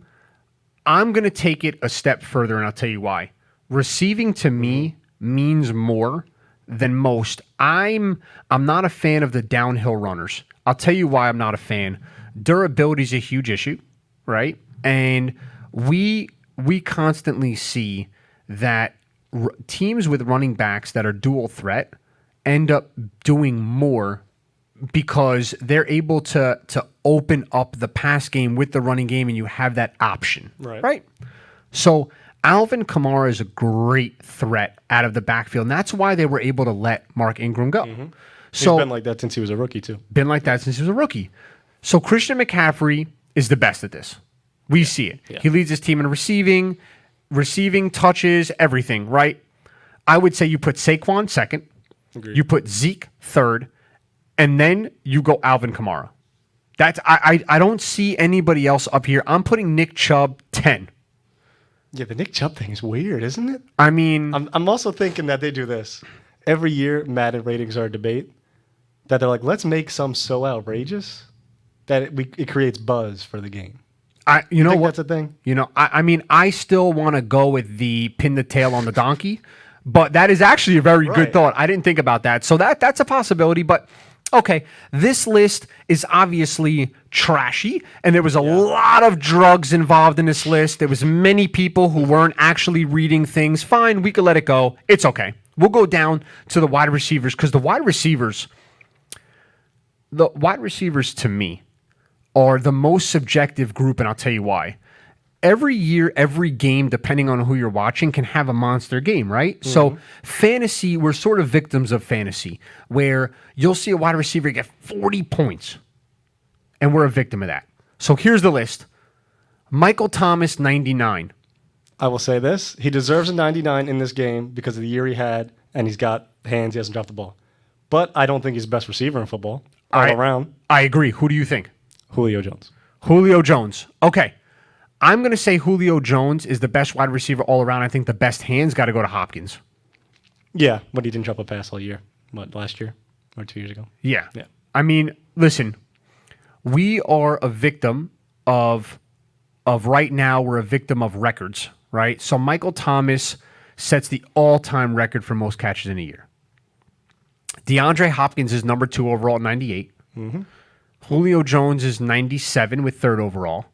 going to take it a step further, and I'll tell you why. Receiving to me means more than most. I'm not a fan of the downhill runners. I'll tell you why I'm not a fan. Durability is a huge issue, right? And we constantly see that teams with running backs that are dual threat end up doing more because they're able to open up the pass game with the running game, and you have that option. Right? So Alvin Kamara is a great threat out of the backfield, and that's why they were able to let Mark Ingram go. So He's been like that since he was a rookie, too. been like that since he was a rookie. So Christian McCaffrey is the best at this. We see it. Yeah. He leads his team in receiving touches, everything, right? I would say you put Saquon second, Agreed. you put Zeke third, and then you go Alvin Kamara. I don't see anybody else up here. I'm putting Nick Chubb 10. Yeah, the Nick Chubb thing is weird, isn't it? I mean, I'm also thinking that they do this. Every year, Madden ratings are a debate. That they're like, let's make some so outrageous that it creates buzz for the game. you know Think what? that's a thing? I mean, I still want to go with the pin the tail on the donkey, But that is actually a very good Right. thought. I didn't think about that. So that's a possibility. But okay, this list is obviously trashy, and there was a lot of drugs involved in this list. There was many people who weren't actually reading things. Fine, we could let it go. It's okay. We'll go down to the wide receivers because the wide receivers to me are the most subjective group, and I'll tell you why. Every year, every game, depending on who you're watching, can have a monster game, right? Mm-hmm. So fantasy, we're sort of victims of fantasy, where you'll see a wide receiver get 40 points, and we're a victim of that. So here's the list. Michael Thomas, 99. I will say this. He deserves a 99 in this game because of the year he had, and he's got hands. He hasn't dropped the ball. But I don't think he's the best receiver in football all around. I agree. Who do you think? Julio Jones. Julio Jones. Okay. I'm going to say Julio Jones is the best wide receiver all around. I think the best hands got to go to Hopkins. Yeah, but he didn't drop a pass all year. What, last year or 2 years ago? Yeah. Yeah. I mean, listen, we are a victim of right now, we're a victim of records, right? So Michael Thomas sets the all-time record for most catches in a year. DeAndre Hopkins is number 2 overall at 98. Mm-hmm. Julio Jones is 97 with 3rd overall.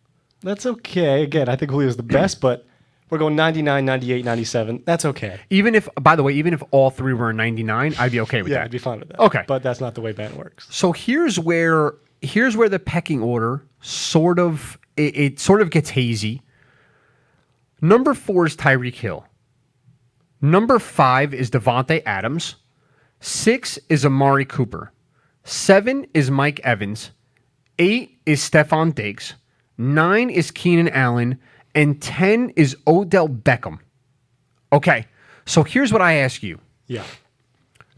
That's okay. Again, I think Julio's the best, but we're going 99, 98, 97. That's okay. Even if, by the way, even if all three were 99, I'd be okay with Yeah, that. I'd be fine with that. Okay. But that's not the way Ben works. So here's where the pecking order sort of it sort of gets hazy. Number 4 is Tyreek Hill. Number 5 is Devontae Adams. 6 is Amari Cooper. 7 is Mike Evans. 8 is Stephon Diggs. 9 is Keenan Allen. And 10 is Odell Beckham. Okay, so here's what I ask you. Yeah.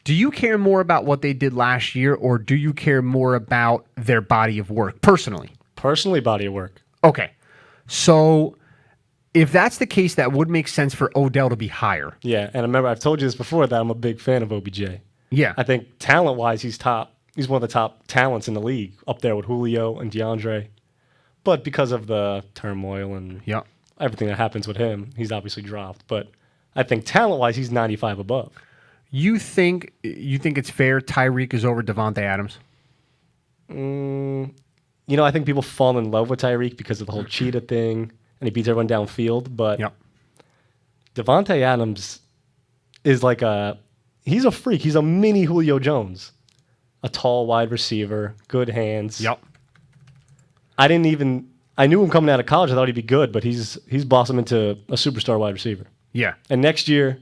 Do you care more about what they did last year, or do you care more about their body of work personally? Personally, body of work. Okay, so if that's the case, that would make sense for Odell to be higher. Yeah, and remember, I've told you this before that I'm a big fan of OBJ. Yeah. I think talent-wise, he's top. He's one of the top talents in the league, up there with Julio and DeAndre. But because of the turmoil and Yeah. everything that happens with him, he's obviously dropped. But I think talent-wise, he's 95 above. You think it's fair Tyreek is over Devontae Adams? You know, I think people fall in love with Tyreek because of the whole cheetah thing, and he beats everyone downfield. But Yep. Devontae Adams is like he's a freak. He's a mini Julio Jones. A tall wide receiver, good hands. Yep. I knew him coming out of college. I thought he'd be good, but he's blossomed into a superstar wide receiver. Yeah. And next year,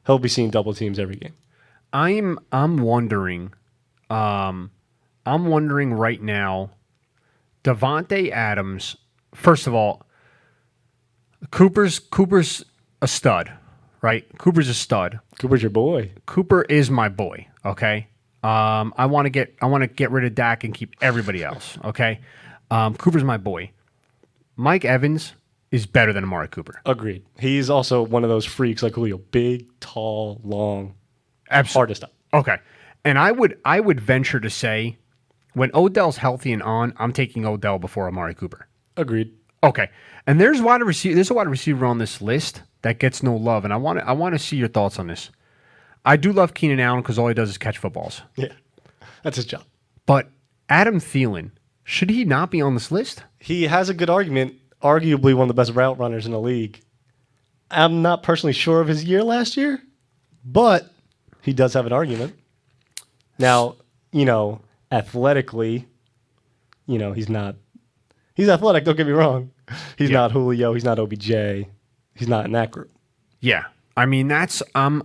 he'll be seeing double teams every game. I'm wondering right now, Devontae Adams, first of all, Cooper's a stud, right? Cooper's a stud. Cooper's your boy. Cooper is my boy, okay? I want to get rid of Dak and keep everybody else, okay? Cooper's my boy. Mike Evans is better than Amari Cooper. Agreed. He's also one of those freaks like Julio. Big, tall, long, Absolutely. hard to stop. Okay. And I would venture to say when Odell's healthy and on, I'm taking Odell before Amari Cooper. Agreed. Okay. And there's a wide receiver on this list that gets no love, and I want to see your thoughts on this. I do love Keenan Allen because all he does is catch footballs. Yeah, that's his job. But Adam Thielen, should he not be on this list? He has a good argument, arguably one of the best route runners in the league. I'm not personally sure of his year last year, but he does have an argument. Now, athletically, he's not. He's athletic, don't get me wrong. He's not Julio, he's not OBJ. He's not in that group. Yeah. I mean, that's I'm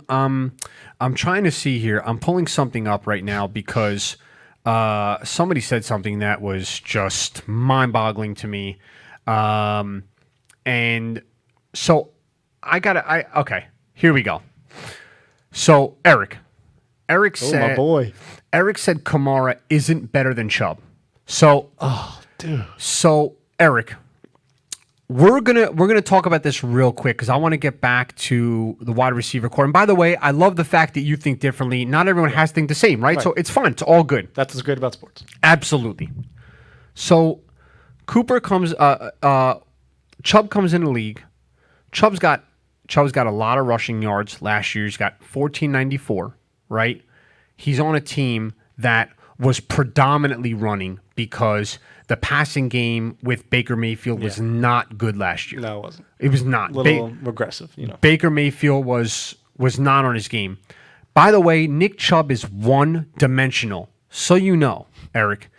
trying to see here. I'm pulling something up right now because somebody said something that was just mind-boggling to me. And so okay, here we go. So Eric said, my boy. Eric said Kamara isn't better than Chubb. So, Dude. So Eric, we're gonna talk about this real quick because I want to get back to the wide receiver core. And by the way, I love the fact that you think differently. Not everyone has to think the same, right? So it's fine. It's all good. That's what's great about sports. Absolutely. So Chubb comes in the league. Chubb's got Chubb's got a lot of rushing yards last year. He's got 1494, right? He's on a team that was predominantly running because the passing game with Baker Mayfield was not good last year. No, it wasn't. It was not. A little regressive, Baker Mayfield was not on his game. By the way, Nick Chubb is one-dimensional. So you know, Eric,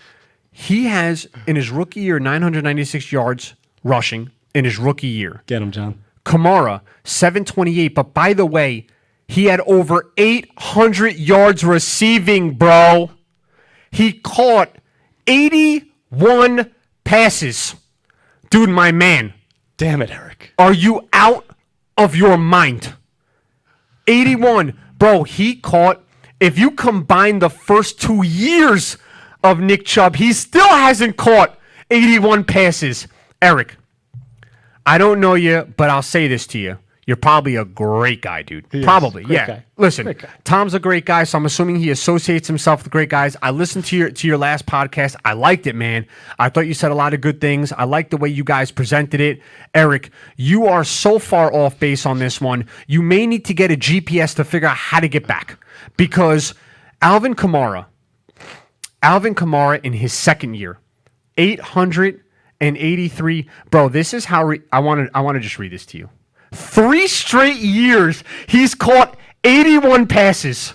he has, in his rookie year, 996 yards rushing in his rookie year. Get him, John. Kamara, 728. But by the way, he had over 800 yards receiving, bro. He caught 81 passes. Dude, my man. Damn it, Eric. Are you out of your mind? 81. Bro, he caught, if you combine the first 2 years of Nick Chubb, he still hasn't caught 81 passes. Eric, I don't know you, but I'll say this to you. You're probably a great guy, dude. Probably, great yeah. guy. Listen, Great guy. Tom's a great guy, so I'm assuming he associates himself with great guys. I listened to your last podcast. I liked it, man. I thought you said a lot of good things. I liked the way you guys presented it. Eric, you are so far off base on this one. You may need to get a GPS to figure out how to get back because Alvin Kamara in his second year, 883. Bro, this is how I want to just read this to you. 3 straight years, he's caught 81 passes.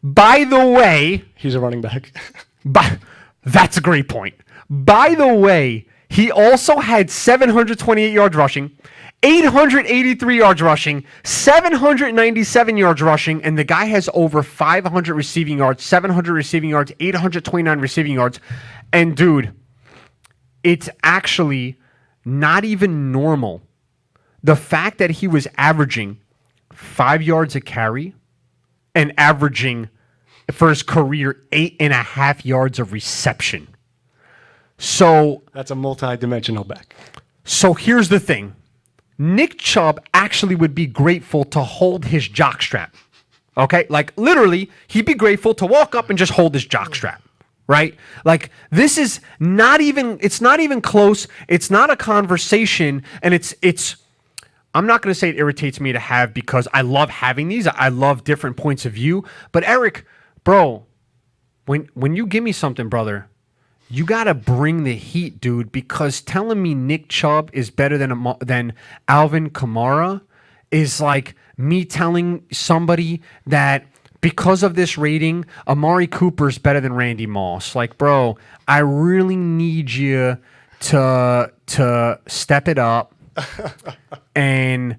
By the way, He's a running back. that's a great point. By the way, he also had 728 yards rushing, 883 yards rushing, 797 yards rushing, and the guy has over 500 receiving yards, 700 receiving yards, 829 receiving yards. And dude, it's actually not even normal. The fact that he was averaging 5 yards a carry and averaging for his career 8.5 yards of reception. So That's a multi-dimensional back. So here's the thing. Nick Chubb actually would be grateful to hold his jockstrap. Okay? Like literally, he'd be grateful to walk up and just hold his jockstrap. Right? Like this is not even close. It's not a conversation, and it's I'm not going to say it irritates me to have because I love having these. I love different points of view. But Eric, bro, when you give me something, brother, you got to bring the heat, dude, because telling me Nick Chubb is better than Alvin Kamara is like me telling somebody that because of this rating, Amari Cooper's better than Randy Moss. Like, bro, I really need you to step it up and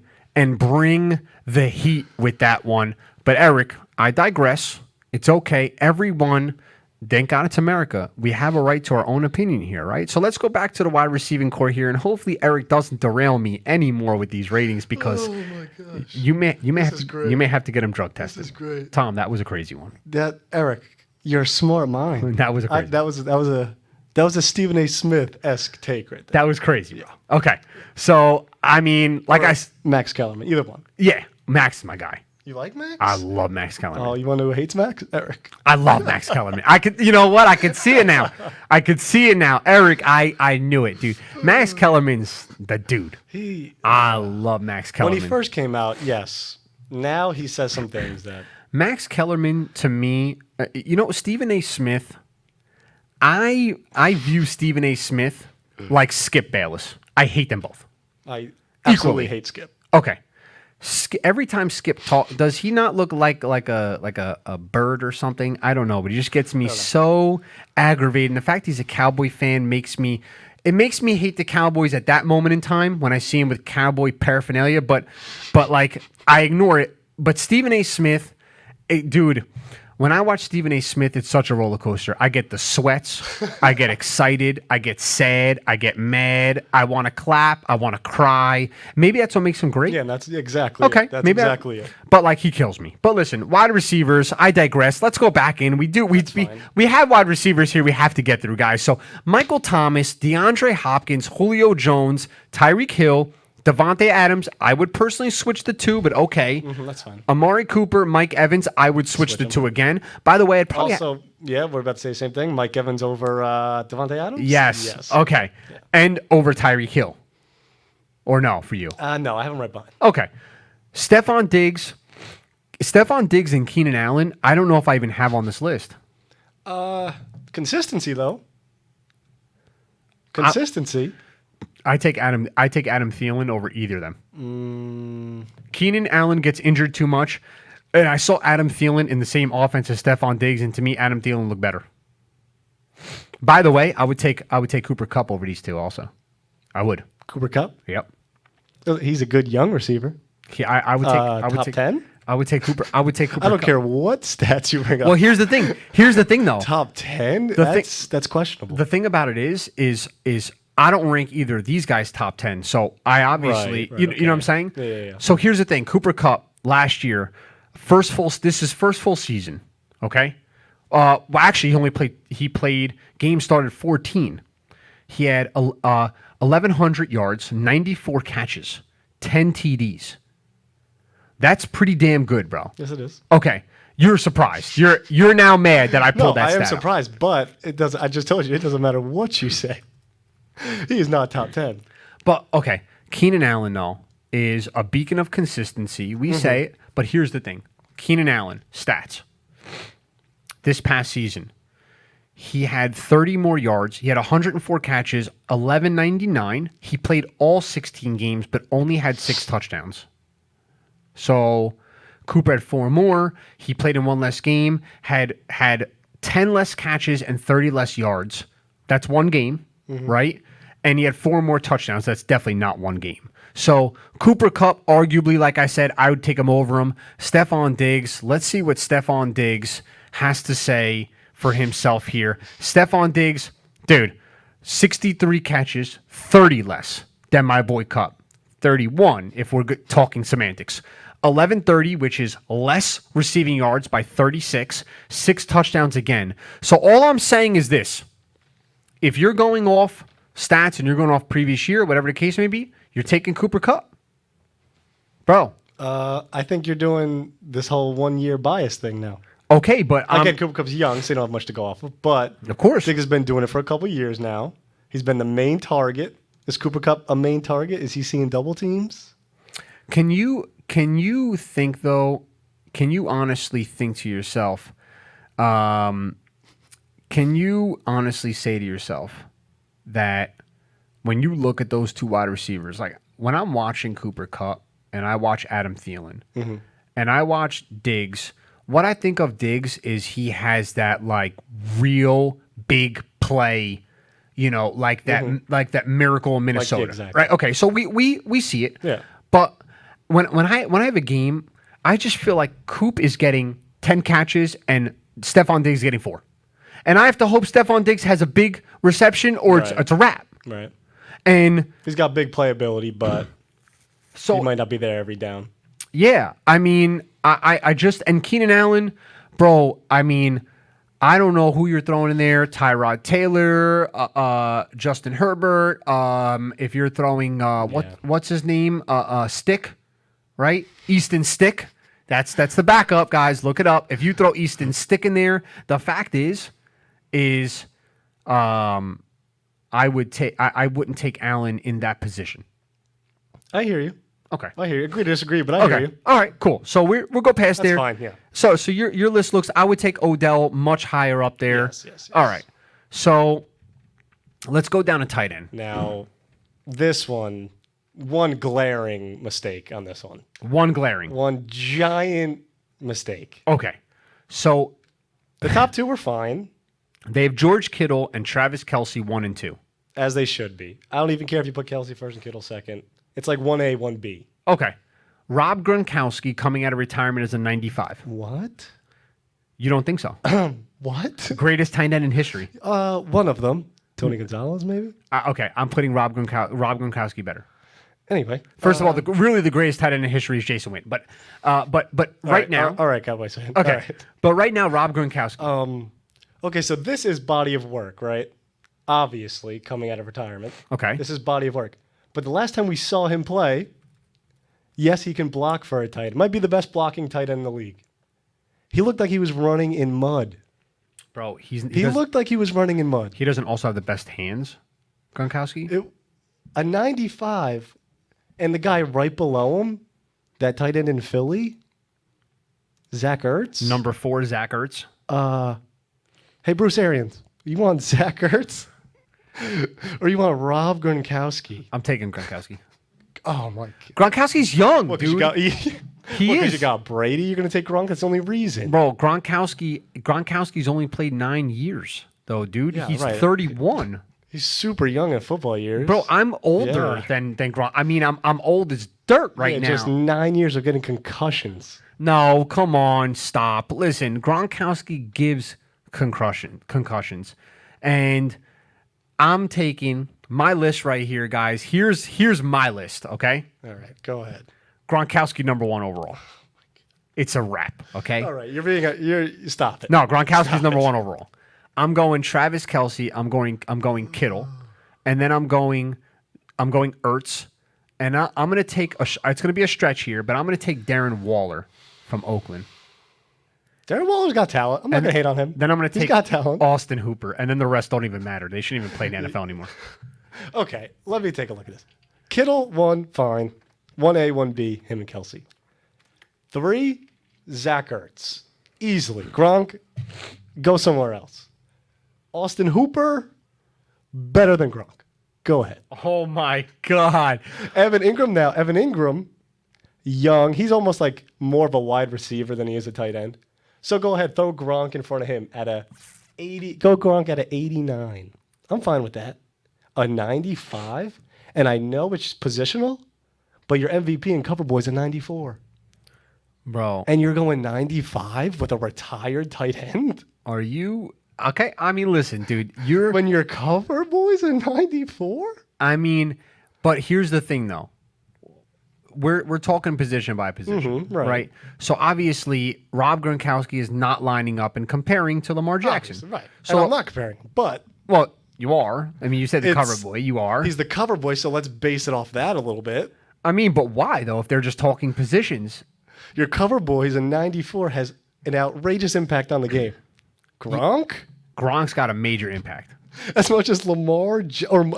bring the heat with that one. But Eric, I digress. It's okay. Everyone, thank God it's America. We have a right to our own opinion here, right? So let's go back to the wide receiving core here, and hopefully Eric doesn't derail me anymore with these ratings because you may have to get him drug tested. This is great. Tom, that was a crazy one. That Eric, you're a smart mind. That was a crazy. That was a Stephen A. Smith-esque take right there. That was crazy, bro. Okay, so I mean, Max Kellerman, either one. Yeah, Max is my guy. You like Max? I love Max Kellerman. Oh, you want to know who hates Max? Eric. I love Max Kellerman. You know what? I could see it now. Eric, I knew it, dude. Max Kellerman's the dude. I love Max Kellerman. When he first came out, yes. Now he says some things that... Max Kellerman, to me, Stephen A. Smith, I view Stephen A. Smith like Skip Bayless. I hate them both. I absolutely hate Skip. Okay. Every time Skip talks, does he not look like a bird or something? I don't know, but he just gets me so aggravated. And the fact he's a Cowboy fan makes me hate the Cowboys at that moment in time when I see him with Cowboy paraphernalia. But like I ignore it. But Stephen A. Smith, dude. When I watch Stephen A. Smith, it's such a roller coaster. I get the sweats. I get excited. I get sad. I get mad. I want to clap. I want to cry. Maybe that's what makes him great. Yeah, that's exactly okay. It. That's maybe exactly it. But like he kills me. But listen, wide receivers, I digress. Let's go back in. We have wide receivers here we have to get through, guys. So Michael Thomas, DeAndre Hopkins, Julio Jones, Tyreek Hill, Devontae Adams, I would personally switch the two, but okay. That's fine. Amari Cooper, Mike Evans, I would switch the two again. By the way, I'd probably... Also, we're about to say the same thing. Mike Evans over Devontae Adams? Yes. Okay. Yeah. And over Tyreek Hill. Or no for you? No, I have him right behind. Okay. Stephon Diggs and Keenan Allen, I don't know if I even have on this list. Consistency, though. Consistency. I take Adam Thielen over either of them. Keenan Allen gets injured too much, and I saw Adam Thielen in the same offense as Stephon Diggs, and to me, Adam Thielen looked better. By the way, I would take Cooper Kupp over these two also. I would. Cooper Kupp. Yep. He's a good young receiver. I would take top 10. I would take Cooper. I would take Cooper. I don't Kupp. care what stats you bring up. Well, here's the thing. Here's the thing, though. Top 10. That's questionable. The thing about it is I don't rank either of these guys top 10. So I obviously, Right, you okay. know what I'm saying? Yeah. So here's the thing. Cooper Kupp last year, this is first full season. Okay. Well, actually, he played. Game started 14. He had 1,100 yards, 94 catches, 10 TDs. That's pretty damn good, bro. Yes, it is. Okay. You're surprised. You're now mad that I No, pulled that I stat am up. surprised, but it doesn't. I just told you, it doesn't matter what you say. He is not top 10. But okay, Keenan Allen though is a beacon of consistency. We say it, but here's the thing: Keenan Allen stats. This past season, he had 30 more yards. He had 104 catches, 1199. He played all 16 games, but only had 6 touchdowns. So Cooper had 4 more. He played in 1 less game. Had 10 less catches and 30 less yards. That's 1 game, right? And he had 4 more touchdowns. That's definitely not 1 game. So Cooper Kupp, arguably, like I said, I would take him over him. Stephon Diggs. Let's see what Stephon Diggs has to say for himself here. Stephon Diggs, dude, 63 catches, 30 less than my boy Kupp. 31, if we're talking semantics. 1130, which is less receiving yards by 36. 6 touchdowns again. So all I'm saying is this. If you're going off stats and you're going off previous year, whatever the case may be, you're taking Cooper Kupp. Bro. I think you're doing this whole 1 year bias thing now. Okay, but I get Cooper Kupp's young, so you don't have much to go off of. But Of course. Diggs has been doing it for a couple years now. He's been the main target. Is Cooper Kupp a main target? Is he seeing double teams? Can you think though? Can you honestly think to yourself? Can you honestly say to yourself that when you look at those 2 wide receivers, like when I'm watching Cooper Kupp and I watch Adam Thielen and I watch Diggs, what I think of Diggs is he has that like real big play. You know, like that miracle in Minnesota, exactly. right? Okay, so we see it. Yeah. But when I have a game, I just feel like Coop is getting 10 catches and Stephon Diggs is getting 4, and I have to hope Stephon Diggs has a big reception or Right. it's a wrap. Right. And He's got big playability, but so he might not be there every down. yeah, I mean, I just and Keenan Allen, bro. I mean, I don't know who you're throwing in there. Tyrod Taylor, Justin Herbert. If you're throwing what's his name? Stick, right? Easton Stick. That's the backup, guys. Look it up. If you throw Easton Stick in there, the fact is, I wouldn't take Allen in that position. I hear you. Okay. I hear you. Agree to disagree, but I hear you. All right. Cool. So we'll go past That's there. fine, yeah. So your list looks. I would take Odell much higher up there. Yes. All right. So let's go down to tight end. Now, this one glaring mistake on this one. One glaring. One giant mistake. Okay. So The top 2 were fine, they have George Kittle and Travis Kelce 1 and 2. as they should be. I don't even care if you put Kelsey first and Kittle second. It's like 1A, 1B. Okay. Rob Gronkowski coming out of retirement as a 95. What? You don't think so? What? Greatest tight end in history. One of them. Tony Gonzalez, maybe? Okay. I'm putting Rob Gronkowski better. Anyway. First of all, the greatest tight end in history is Jason Witten. But right now. All right, Cowboys fan. Okay. All right. But right now, Rob Gronkowski. Okay, so this is body of work, right? Obviously, coming out of retirement. Okay. This is body of work. But the last time we saw him play, yes, he can block for a tight end. Might be the best blocking tight end in the league. He looked like he was running in mud. Bro, he looked like he was running in mud. He doesn't also have the best hands, Gronkowski. A 95, And the guy right below him, that tight end in Philly, Zach Ertz. Number 4, Zach Ertz. Hey, Bruce Arians, you want Zach Ertz? Or you want Rob Gronkowski? I'm taking Gronkowski. Oh, my God. Gronkowski's young, What, 'cause dude. you got, He because is. you got Brady, you're going to take Gronk? That's the only reason. Bro, Gronkowski's only played 9 years, though, dude. Yeah, He's right. 31. He's super young in football years. Bro, I'm older Yeah. than Gronk. I mean, I'm old as dirt right now. Just 9 years of getting concussions. No, come on, stop. Listen, Gronkowski gives concussions. And I'm taking my list right here, guys. Here's my list, okay? All right, go ahead. Gronkowski number 1 overall. It's a wrap, okay? All right, stop it. No, Gronkowski's number 1 overall. I'm going Travis Kelce. I'm going Kittle, and then I'm going Ertz, and I'm going to take it's going to be a stretch here, but I'm going to take Darren Waller from Oakland. Darren Waller's got talent. I'm not going to hate on him. Then I'm going to He's take got talent. Austin Hooper, and then the rest don't even matter. They shouldn't even play in the NFL anymore. Okay, let me take a look at this. Kittle, 1, fine. 1A, 1B, him and Kelsey. 3, Zach Ertz. Easily. Gronk, go somewhere else. Austin Hooper, better than Gronk. Go ahead. Oh my God! Evan Ingram, young. He's almost like more of a wide receiver than he is a tight end. So go ahead, throw Gronk in front of him at a 80. Go Gronk at a 89. I'm fine with that. A 95, and I know it's positional, but your MVP and cover boy's a 94. Bro, And you're going 95 with a retired tight end? are you okay? I mean, listen, dude. When your cover boy's a 94? I mean, but here's the thing, though. We're talking position by position, right. right? So obviously, Rob Gronkowski is not lining up and comparing to Lamar Jackson, Obviously, right. So And I'm not comparing, but well, you are. I mean, you said the It's- cover boy. You are. he's the cover boy, so let's base it off that a little bit. I mean, but why though? If they're just talking positions, Your cover boy's a 94 has an outrageous impact on the game. Gronk? Gronk's got a major impact. As much as or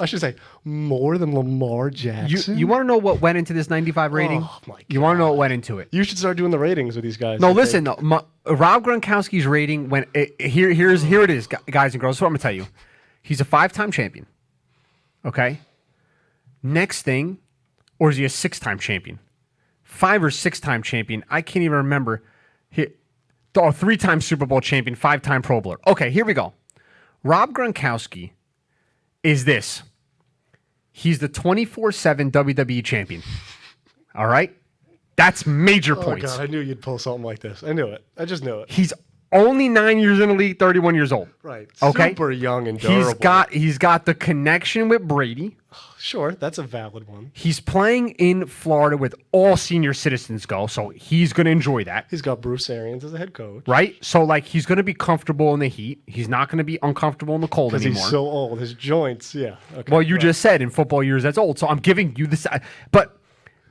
I should say, more than Lamar Jackson. You want to know what went into this 95 rating? Oh, my You want to know what went into it? You should start doing the ratings with these guys. No, I listen. think. No, Rob Gronkowski's rating went here it is, guys and girls. That's what I'm gonna tell you. He's a 5-time champion. Okay. Next thing, or is he a 6-time champion? 5 or 6-time champion. I can't even remember. 3-time Super Bowl champion, 5-time Pro Bowler. Okay, here we go. Rob Gronkowski is this. He's the 24/7 WWE champion. All right? That's major Oh, points. God, I knew you'd pull something like this. I knew it. I just knew it. He's only 9 years in the league, 31 years old. Right. Okay. Super young and durable. He's got the connection with Brady. Sure, that's a valid one. He's playing in Florida with all senior citizens go, so he's going to enjoy that, He's got Bruce Arians as a head coach. right? So like he's going to be comfortable in the heat. He's not going to be uncomfortable in the cold Because anymore. he's so old. His joints, yeah. Okay, well, you right. just said in football years that's old, so I'm giving you this. But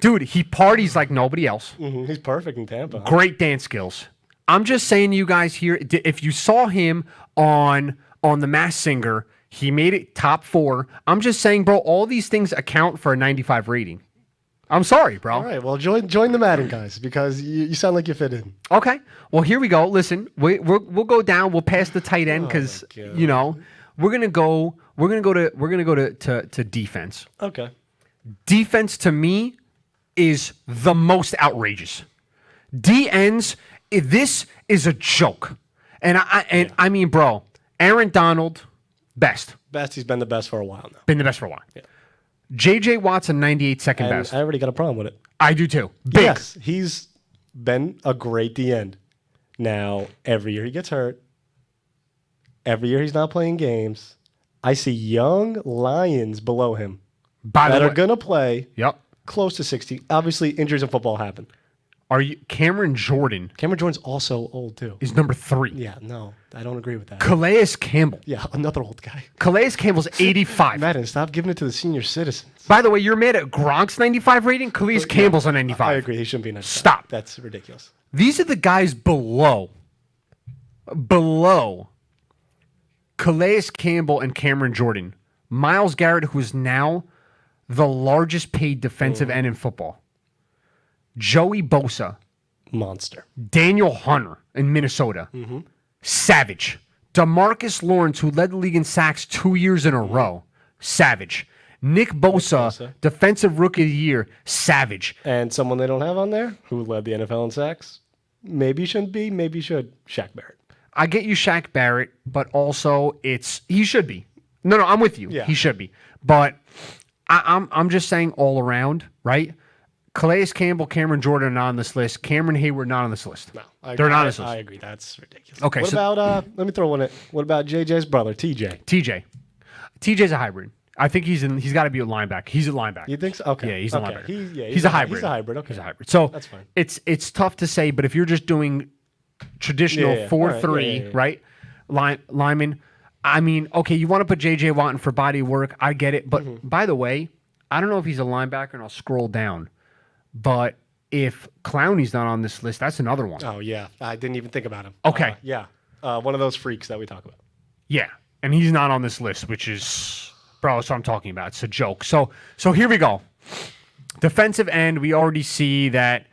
dude, he parties like nobody else. Mhm, he's perfect in Tampa. Great dance skills. I'm just saying to you guys here, if you saw him on The Masked Singer, he made it top 4. I'm just saying, bro, all these things account for a 95 rating. I'm sorry, bro. All right, well, join the Madden guys because you sound like you fit in. Okay. Well, here we go. Listen, we'll go down. We'll pass the tight end because my God. you know we're gonna go to defense. Okay. Defense to me is the most outrageous. D ends. This is a joke, and I mean, bro, Aaron Donald, best, He's been the best for a while now. been the best for a while. J.J. Watson, 98 second And best. I already got a problem with it. I do too. Big. Yes, he's been a great D end. Now, every year he gets hurt. Every year he's not playing games. I see young Lions below him By that the are way, going to play yep. close to 60. Obviously, injuries in football happen. Are you Cameron Jordan Cameron Jordan's also old, too. is number 3. Yeah, no, I don't agree with that. Calais Campbell. Yeah, another old guy. Calais Campbell's 85. Madden, stop giving it to the senior citizens. By the way, you're mad at Gronk's 95 rating? Calais Campbell's a 95. I agree. He shouldn't be next. Stop. That's ridiculous. These are the guys below Calais Campbell and Cameron Jordan. Myles Garrett, who is now the largest paid defensive end in football. Joey Bosa, Monster. Daniel Hunter in Minnesota, savage. DeMarcus Lawrence, who led the league in sacks 2 years in a row, savage. Nick Bosa, defensive rookie of the year, savage. And someone they don't have on there who led the NFL in sacks. Maybe shouldn't be, maybe should. Shaq Barrett. I get you Shaq Barrett, but also he should be. No, I'm with you. Yeah. He should be. But I'm just saying all around, right? Calais Campbell, Cameron Jordan are not on this list. Cameron Hayward not on this list. No, they're not on this list. I agree. That's ridiculous. Okay, What about, let me throw one in. What about JJ's brother, TJ? TJ's a hybrid. I think he's got to be a linebacker. He's a linebacker. You think so? Okay. Yeah, he's a Okay. linebacker. He's a hybrid. He's a hybrid. Okay. He's a hybrid. So that's fine. It's tough to say, but if you're just doing traditional 4-3, right? Lineman. I mean, okay, you want to put JJ Watt in for body work. I get it. But by the way, I don't know if he's a linebacker, and I'll scroll down. But if Clowney's not on this list, that's another one. Oh, yeah. I didn't even think about him. Okay. Yeah. One of those freaks that we talk about. Yeah. And he's not on this list, which is, bro, that's what I'm talking about. It's a joke. So here we go. Defensive end, we already see that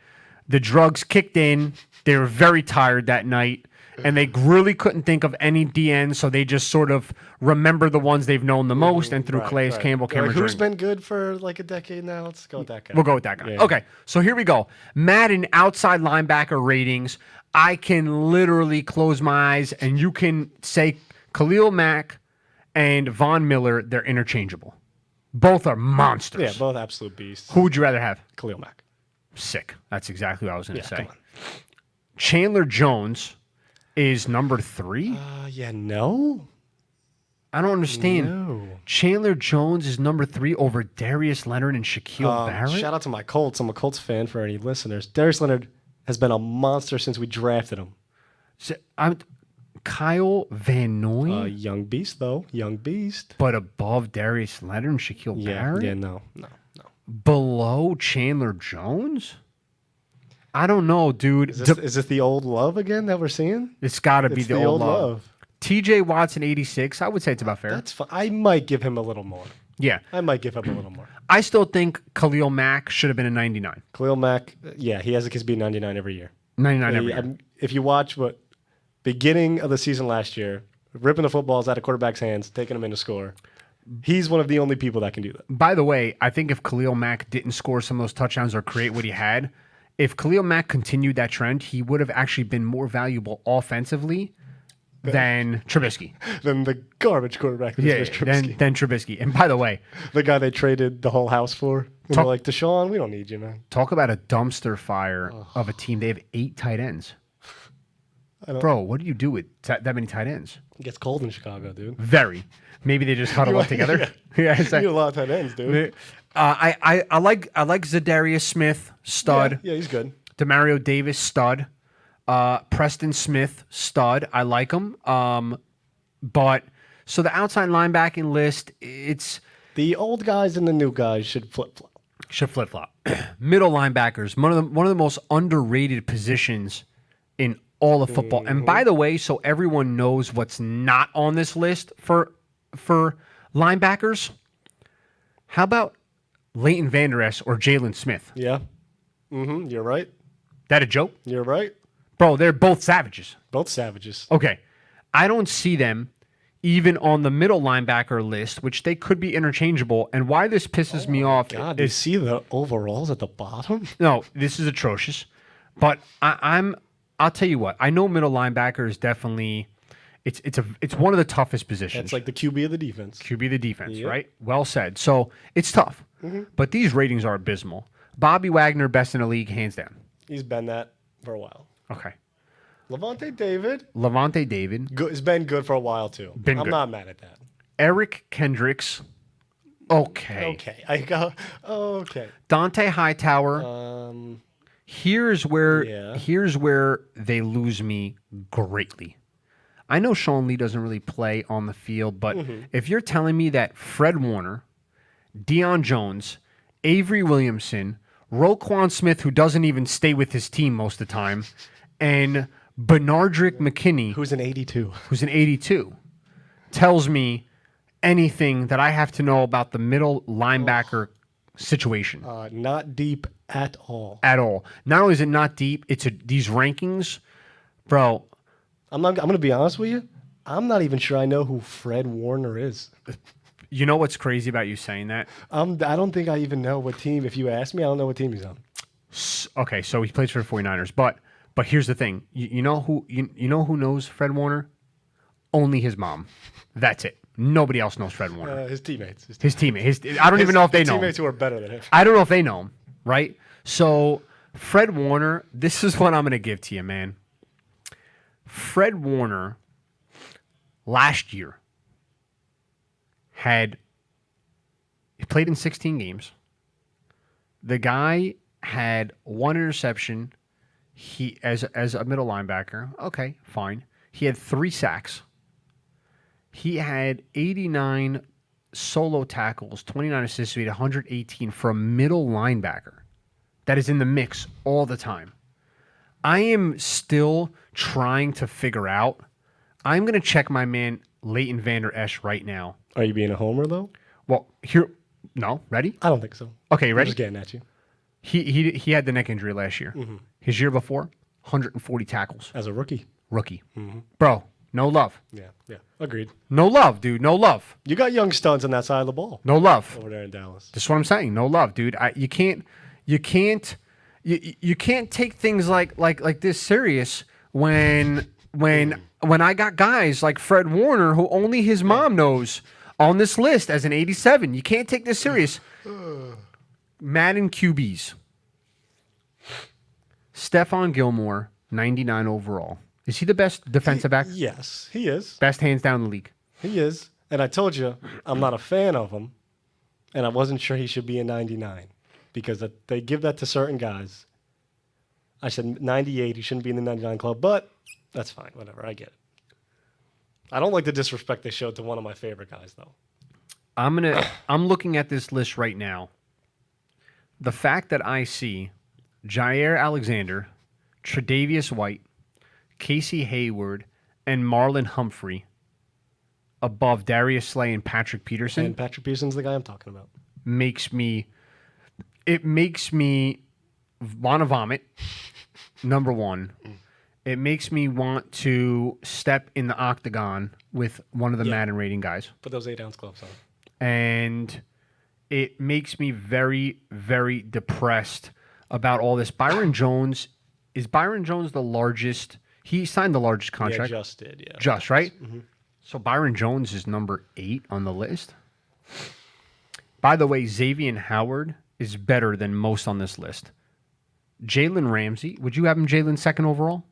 the drugs kicked in. They were very tired that night, and they really couldn't think of any DNs, so they just sort of remember the ones they've known the most and threw Calais Campbell, They're Cameron like, who's Jordan. been good for like a decade now? Let's go with that guy. We'll go with that guy. Yeah. Okay, so here we go. Madden outside linebacker ratings. I can literally close my eyes, and you can say Khalil Mack and Von Miller, they're interchangeable. Both are monsters. Yeah, both absolute beasts. Who would you rather have? Khalil Mack. Sick. That's exactly what I was going to say. Come on. Chandler Jones is number 3. No. I don't understand. No. Chandler Jones is number 3 over Darius Leonard and Shaquille Barrett. Shout out to my Colts. I'm a Colts fan for any listeners. Darius Leonard has been a monster since we drafted him. Kyle Van Noy, Young beast, though. Young beast. but above Darius Leonard and Shaquille Barrett? Yeah, no. Below Chandler Jones? I don't know, dude. Is this the old love again that we're seeing? It's got to be It's the old love. TJ Watson, 86. I would say it's about fair. That's fine. I might give him a little more. Yeah. I might give him a little more. I still think Khalil Mack should have been a 99. Khalil Mack, yeah, he has a kiss be 99 every year. 99 every year. If you watch what beginning of the season last year, ripping the footballs out of quarterback's hands, taking them in to score, he's one of the only people that can do that. By the way, I think if Khalil Mack didn't score some of those touchdowns or create what he had, if Khalil Mack continued that trend, he would have actually been more valuable offensively than Trubisky. Than the garbage quarterback that is Trubisky. Than Trubisky. And by the way, the guy they traded the whole house for. And they're like, Deshaun, we don't need you, man. talk about a dumpster fire of a team. They have 8 tight ends. Bro, what do you do with that many tight ends? It gets cold in Chicago, dude. Very. Maybe they just huddle up together. Yeah, You need a lot of tight ends, dude. I like Zadarius Smith, stud. Yeah, he's good. Demario Davis, stud. Preston Smith, stud. I like him. But so the outside linebacking list, it's The old guys and the new guys should flip-flop. Middle linebackers, one of the most underrated positions in all of football. And by the way, so everyone knows what's not on this list for linebackers, how about Leighton Vander Esch or Jalen Smith? Yeah. Mm-hmm. You're right. That a joke? You're right. Bro, they're both savages. Both savages. Okay. I don't see them even on the middle linebacker list, which they could be interchangeable. And why this pisses me off God, do you see the overalls at the bottom? no, this is atrocious. But I'll tell you what, I know middle linebacker is definitely it's one of the toughest positions. It's like the QB of the defense. QB the defense, Yep. right? Well said. So it's tough. But these ratings are abysmal. Bobby Wagner, best in the league, hands down. He's been that for a while. Okay. Levante David Levante David. has been good for a while, too. Been I'm good. not mad at that. Eric Kendricks. Okay. Okay. I go, okay. Dante Hightower. Here's where they lose me greatly. I know Sean Lee doesn't really play on the field, but if you're telling me that Fred Warner, Deion Jones, Avery Williamson, Roquan Smith, who doesn't even stay with his team most of the time, and Benardrick McKinney, Who's an 82? who's an 82, tells me anything that I have to know about the middle linebacker situation Not deep at all. at all. Not only is it not deep, these rankings, bro. I'm going to be honest with you. I'm not even sure I know who Fred Warner is. You know what's crazy about you saying that? I don't think I even know what team. If you ask me, I don't know what team he's on. Okay, so he plays for the 49ers, but here's the thing. You know who knows Fred Warner? Only his mom. That's it. Nobody else knows Fred Warner. His teammates. His teammate. I don't even know if they know him. Teammates who are better than him. I don't know if they know him, right? So Fred Warner, this is what I'm going to give to you, man. Fred Warner last year he played in 16 games. The guy had 1 interception. He as a middle linebacker. Okay, fine. He had 3 sacks. He had 89 solo tackles, 29 assists, he had 118 for a middle linebacker that is in the mix all the time. I am still trying to figure out. I'm going to check my man Leighton Vander Esch right now. Are you being a homer, though? Well, no, ready? I don't think so. Okay, you ready? I'm just getting at you. He had the neck injury last year. Mm-hmm. His year before, 140 tackles. As a rookie. Rookie. Bro, no love. Yeah. Agreed. No love, dude. No love. You got young studs on that side of the ball. No love. Over there in Dallas. That's what I'm saying. No love, dude. You can't take things like this serious when I got guys like Fred Warner who only his mom knows on this list as an 87. You can't take this serious. Madden QBs. Stephon Gilmore, 99 overall. Is he the best defensive back? Yes, he is. Best hands down in the league. He is. And I told you, I'm not a fan of him. And I wasn't sure he should be a 99 because they give that to certain guys. I said 98, he shouldn't be in the 99 club, but that's fine. Whatever, I get it. I don't like the disrespect they showed to one of my favorite guys, though. I'm looking at this list right now. The fact that I see Jair Alexander, Tre'Davious White, Casey Hayward, and Marlon Humphrey above Darius Slay and Patrick Peterson. And Patrick Peterson's the guy I'm talking about. Makes me want to vomit, number one. It makes me want to step in the octagon with one of the Madden rating guys. Put those 8-ounce gloves on. And it makes me very, very depressed about all this. Byron Jones, is Byron Jones the largest? He signed the largest contract. Yeah, just did, yeah. Just, right? Mm-hmm. So Byron Jones is number 8 on the list. By the way, Xavier Howard is better than most on this list. Jalen Ramsey, would you have him Jalen second overall?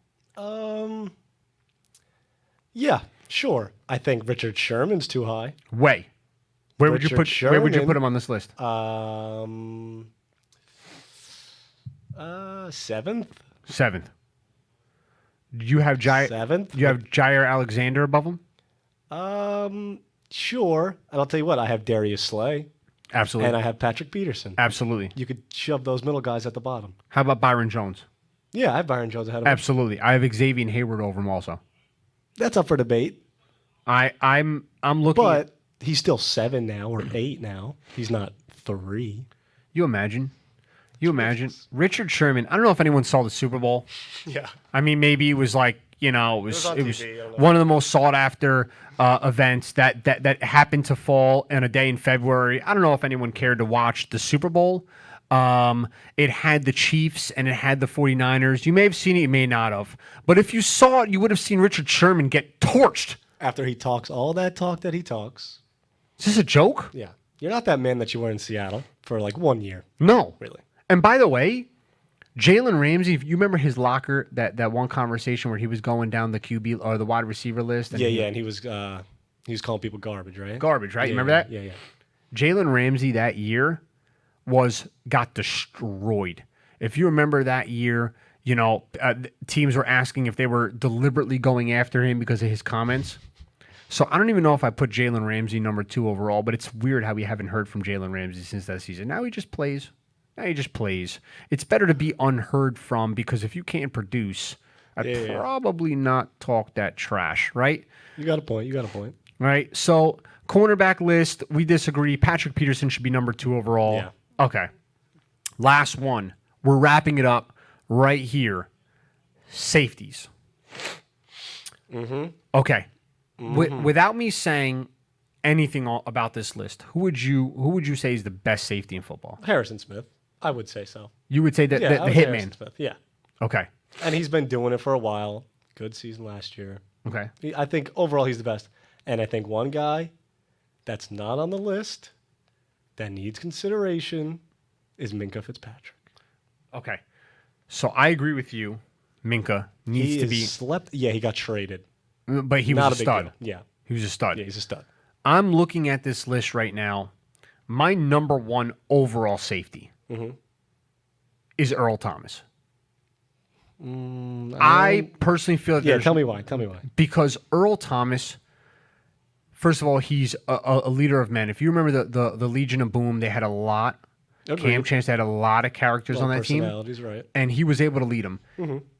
Yeah, sure. I think Richard Sherman's too high. Where would you put him on this list? 7th. 7th. Do you have 7th? Do you have Jair Alexander above him? Sure. And I'll tell you what, I have Darius Slay. Absolutely. And I have Patrick Peterson. Absolutely. You could shove those middle guys at the bottom. How about Byron Jones? Yeah, I have Byron Jones ahead of him. Absolutely. I have Xavier Hayward over him also. That's up for debate. I'm looking But he's still 7 now or 8 now. He's not 3. You imagine? Richard Sherman, I don't know if anyone saw the Super Bowl. Yeah. I mean, maybe it was like, it was on TV, I don't know. one of the most sought after events that happened to fall in a day in February. I don't know if anyone cared to watch the Super Bowl. It had the Chiefs and it had the 49ers. You may have seen it, you may not have. But if you saw it, you would have seen Richard Sherman get torched. After he talks all that talk that he talks. Is this a joke? Yeah. You're not that man that you were in Seattle for like 1 year. No. Really. And by the way, Jalen Ramsey, you remember his locker, that one conversation where he was going down the QB or the wide receiver list? And and he was calling people garbage, right? Garbage, right? Yeah, You remember that? Yeah. Jalen Ramsey that year got destroyed. If you remember that year, teams were asking if they were deliberately going after him because of his comments. So I don't even know if I put Jalen Ramsey number 2 overall, but it's weird how we haven't heard from Jalen Ramsey since that season. Now he just plays. It's better to be unheard from because if you can't produce, I'd probably not talk that trash, right? You got a point. Right. So cornerback list, we disagree. Patrick Peterson should be number 2 overall. Yeah. Okay. Last one. We're wrapping it up right here. Safeties. Okay. Without me saying anything about this list, who would you say is the best safety in football? Harrison Smith. I would say so. You would say that Yeah, the I would say Harrison hitman. Smith. Yeah. Okay. And he's been doing it for a while. Good season last year. Okay. I think overall he's the best. And I think one guy that's not on the list that needs consideration is Minka Fitzpatrick. Okay. So I agree with you. Minka needs He to is be, slept. Yeah, he got traded. but he Not was a a big stud. deal. Yeah. He was a stud. Yeah, he's a stud. I'm looking at this list right now. My number one overall safety is Earl Thomas. I personally feel that Yeah, there's tell me why. Tell me why. because Earl Thomas, first of all, he's a leader of men. If you remember the Legion of Boom, they had a lot. Agreed. Cam Chance had a lot of characters on that team, Personalities, right? and he was able to lead them.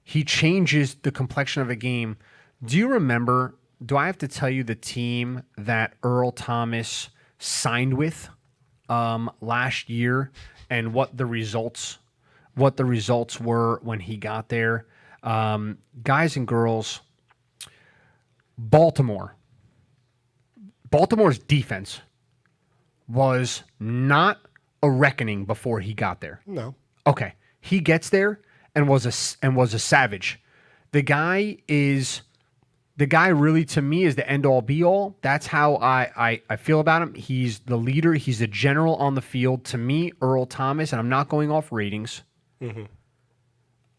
He changes the complexion of a game. Do you remember? Do I have to tell you the team that Earl Thomas signed with last year, and what the results were when he got there? Guys and girls, Baltimore's defense was not a reckoning before he got there. No. Okay, he gets there and was a savage. The guy really, to me, is the end all be all. That's how I feel about him. He's the leader. He's a general on the field. To me, Earl Thomas, and I'm not going off ratings.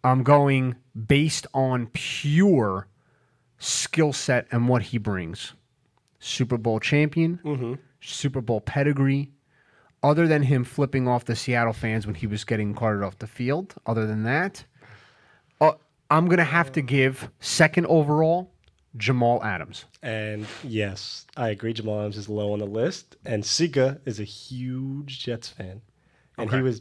I'm going based on pure skill set and what he brings. Super Bowl champion, Super Bowl pedigree. Other than him flipping off the Seattle fans when he was getting carted off the field, other than that, I'm going to have to give second overall Jamal Adams. And yes, I agree. Jamal Adams is low on the list. And Sika is a huge Jets fan. And Okay.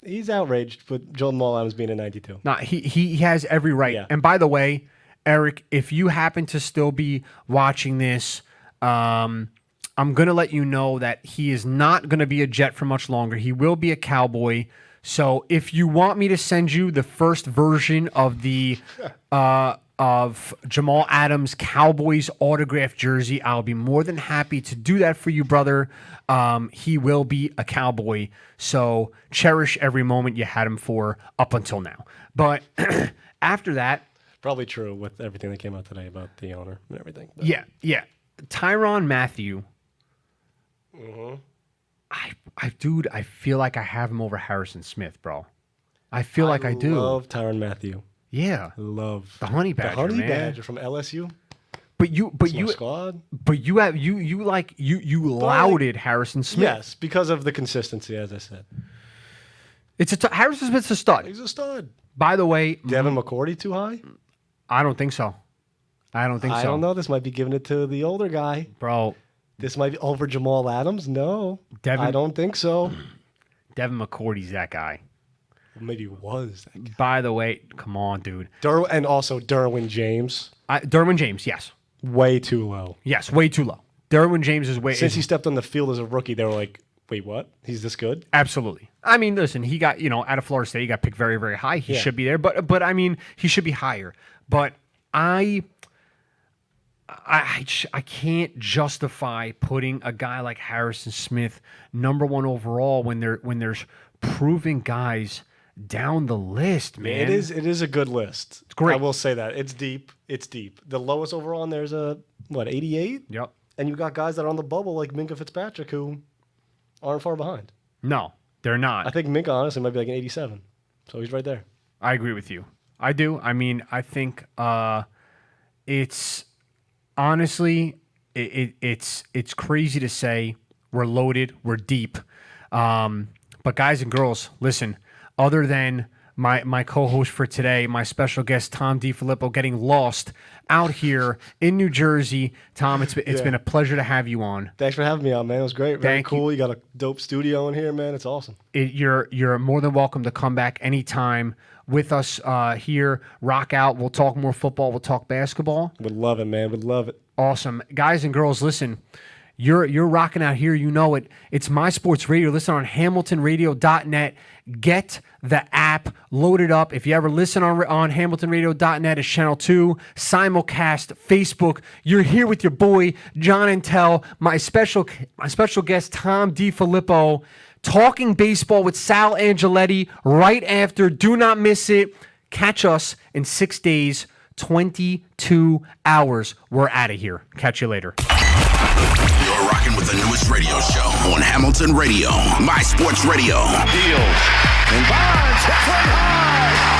he's outraged with Jamal Adams being a 92. Nah, he has every right. Yeah. And by the way, Eric, if you happen to still be watching this, I'm going to let you know that he is not going to be a Jet for much longer. He will be a Cowboy. So if you want me to send you the first version of the of Jamal Adams Cowboys autographed jersey, I'll be more than happy to do that for you, brother. He will be a Cowboy. So cherish every moment you had him for up until now. But after that, Probably true with everything that came out today about the owner and everything. But yeah. Tyrann Mathieu. Dude, I feel like I have him over Harrison Smith, bro. I feel like I do. love Tyrann Mathieu. Yeah. Love The Honey Badger, The Honey man. Badger from LSU. But you Squad. lauded Harrison Smith. Yes, because of the consistency, as I said. Harrison Smith's a stud. He's a stud. By the way, Devin McCourty too high? I don't think so. I don't know. This might be giving it to the older guy. Bro. This might be over Jamal Adams. No, Devin- I don't think so. Devin McCourty's that guy. Maybe he was that guy. By the way, come on, dude. And also Derwin James, Derwin James, yes. way too low. Yes, way too low. Derwin James is way Since he stepped on the field as a rookie, they were like, "Wait, what? He's this good?" Absolutely. I mean, listen, he got, out of Florida State, he got picked very, very high. He Yeah. should be there, but I mean, he should be higher. But I can't justify putting a guy like Harrison Smith number one overall when there's proven guys down the list, man. It is a good list. It's great. I will say that it's deep. It's deep. The lowest overall, and there's a 88. Yep. And you got guys that are on the bubble like Minka Fitzpatrick who aren't far behind. No, they're not. I think Minka honestly might be like an 87. So he's right there. I agree with you. I do. I mean, I think it's honestly it's crazy to say we're loaded, we're deep. But guys and girls, listen. Other than my co-host for today, my special guest Tom DeFilippo, getting lost out here in New Jersey. Tom, it's been a pleasure to have you on. Thanks for having me on, man. It was great. Very Thank cool. You got a dope studio in here, man. It's awesome. You're more than welcome to come back anytime with us here. Rock out. We'll talk more football. We'll talk basketball. Would love it, man. Would love it. Awesome. Guys and girls, listen, You're rocking out here. You know it. It's My Sports Radio. Listen on HamiltonRadio.net. Get the app. Load it up. If you ever listen on HamiltonRadio.net, it's Channel 2, simulcast, Facebook. You're here with your boy, John Intel, my special guest, Tom DeFilippo, talking baseball with Sal Angeletti right after. Do not miss it. Catch us in 6 days, 22 hours. We're out of here. Catch you later. You're rocking with the newest radio show on Hamilton Radio, My Sports Radio. Deals. And Bonds hits one high.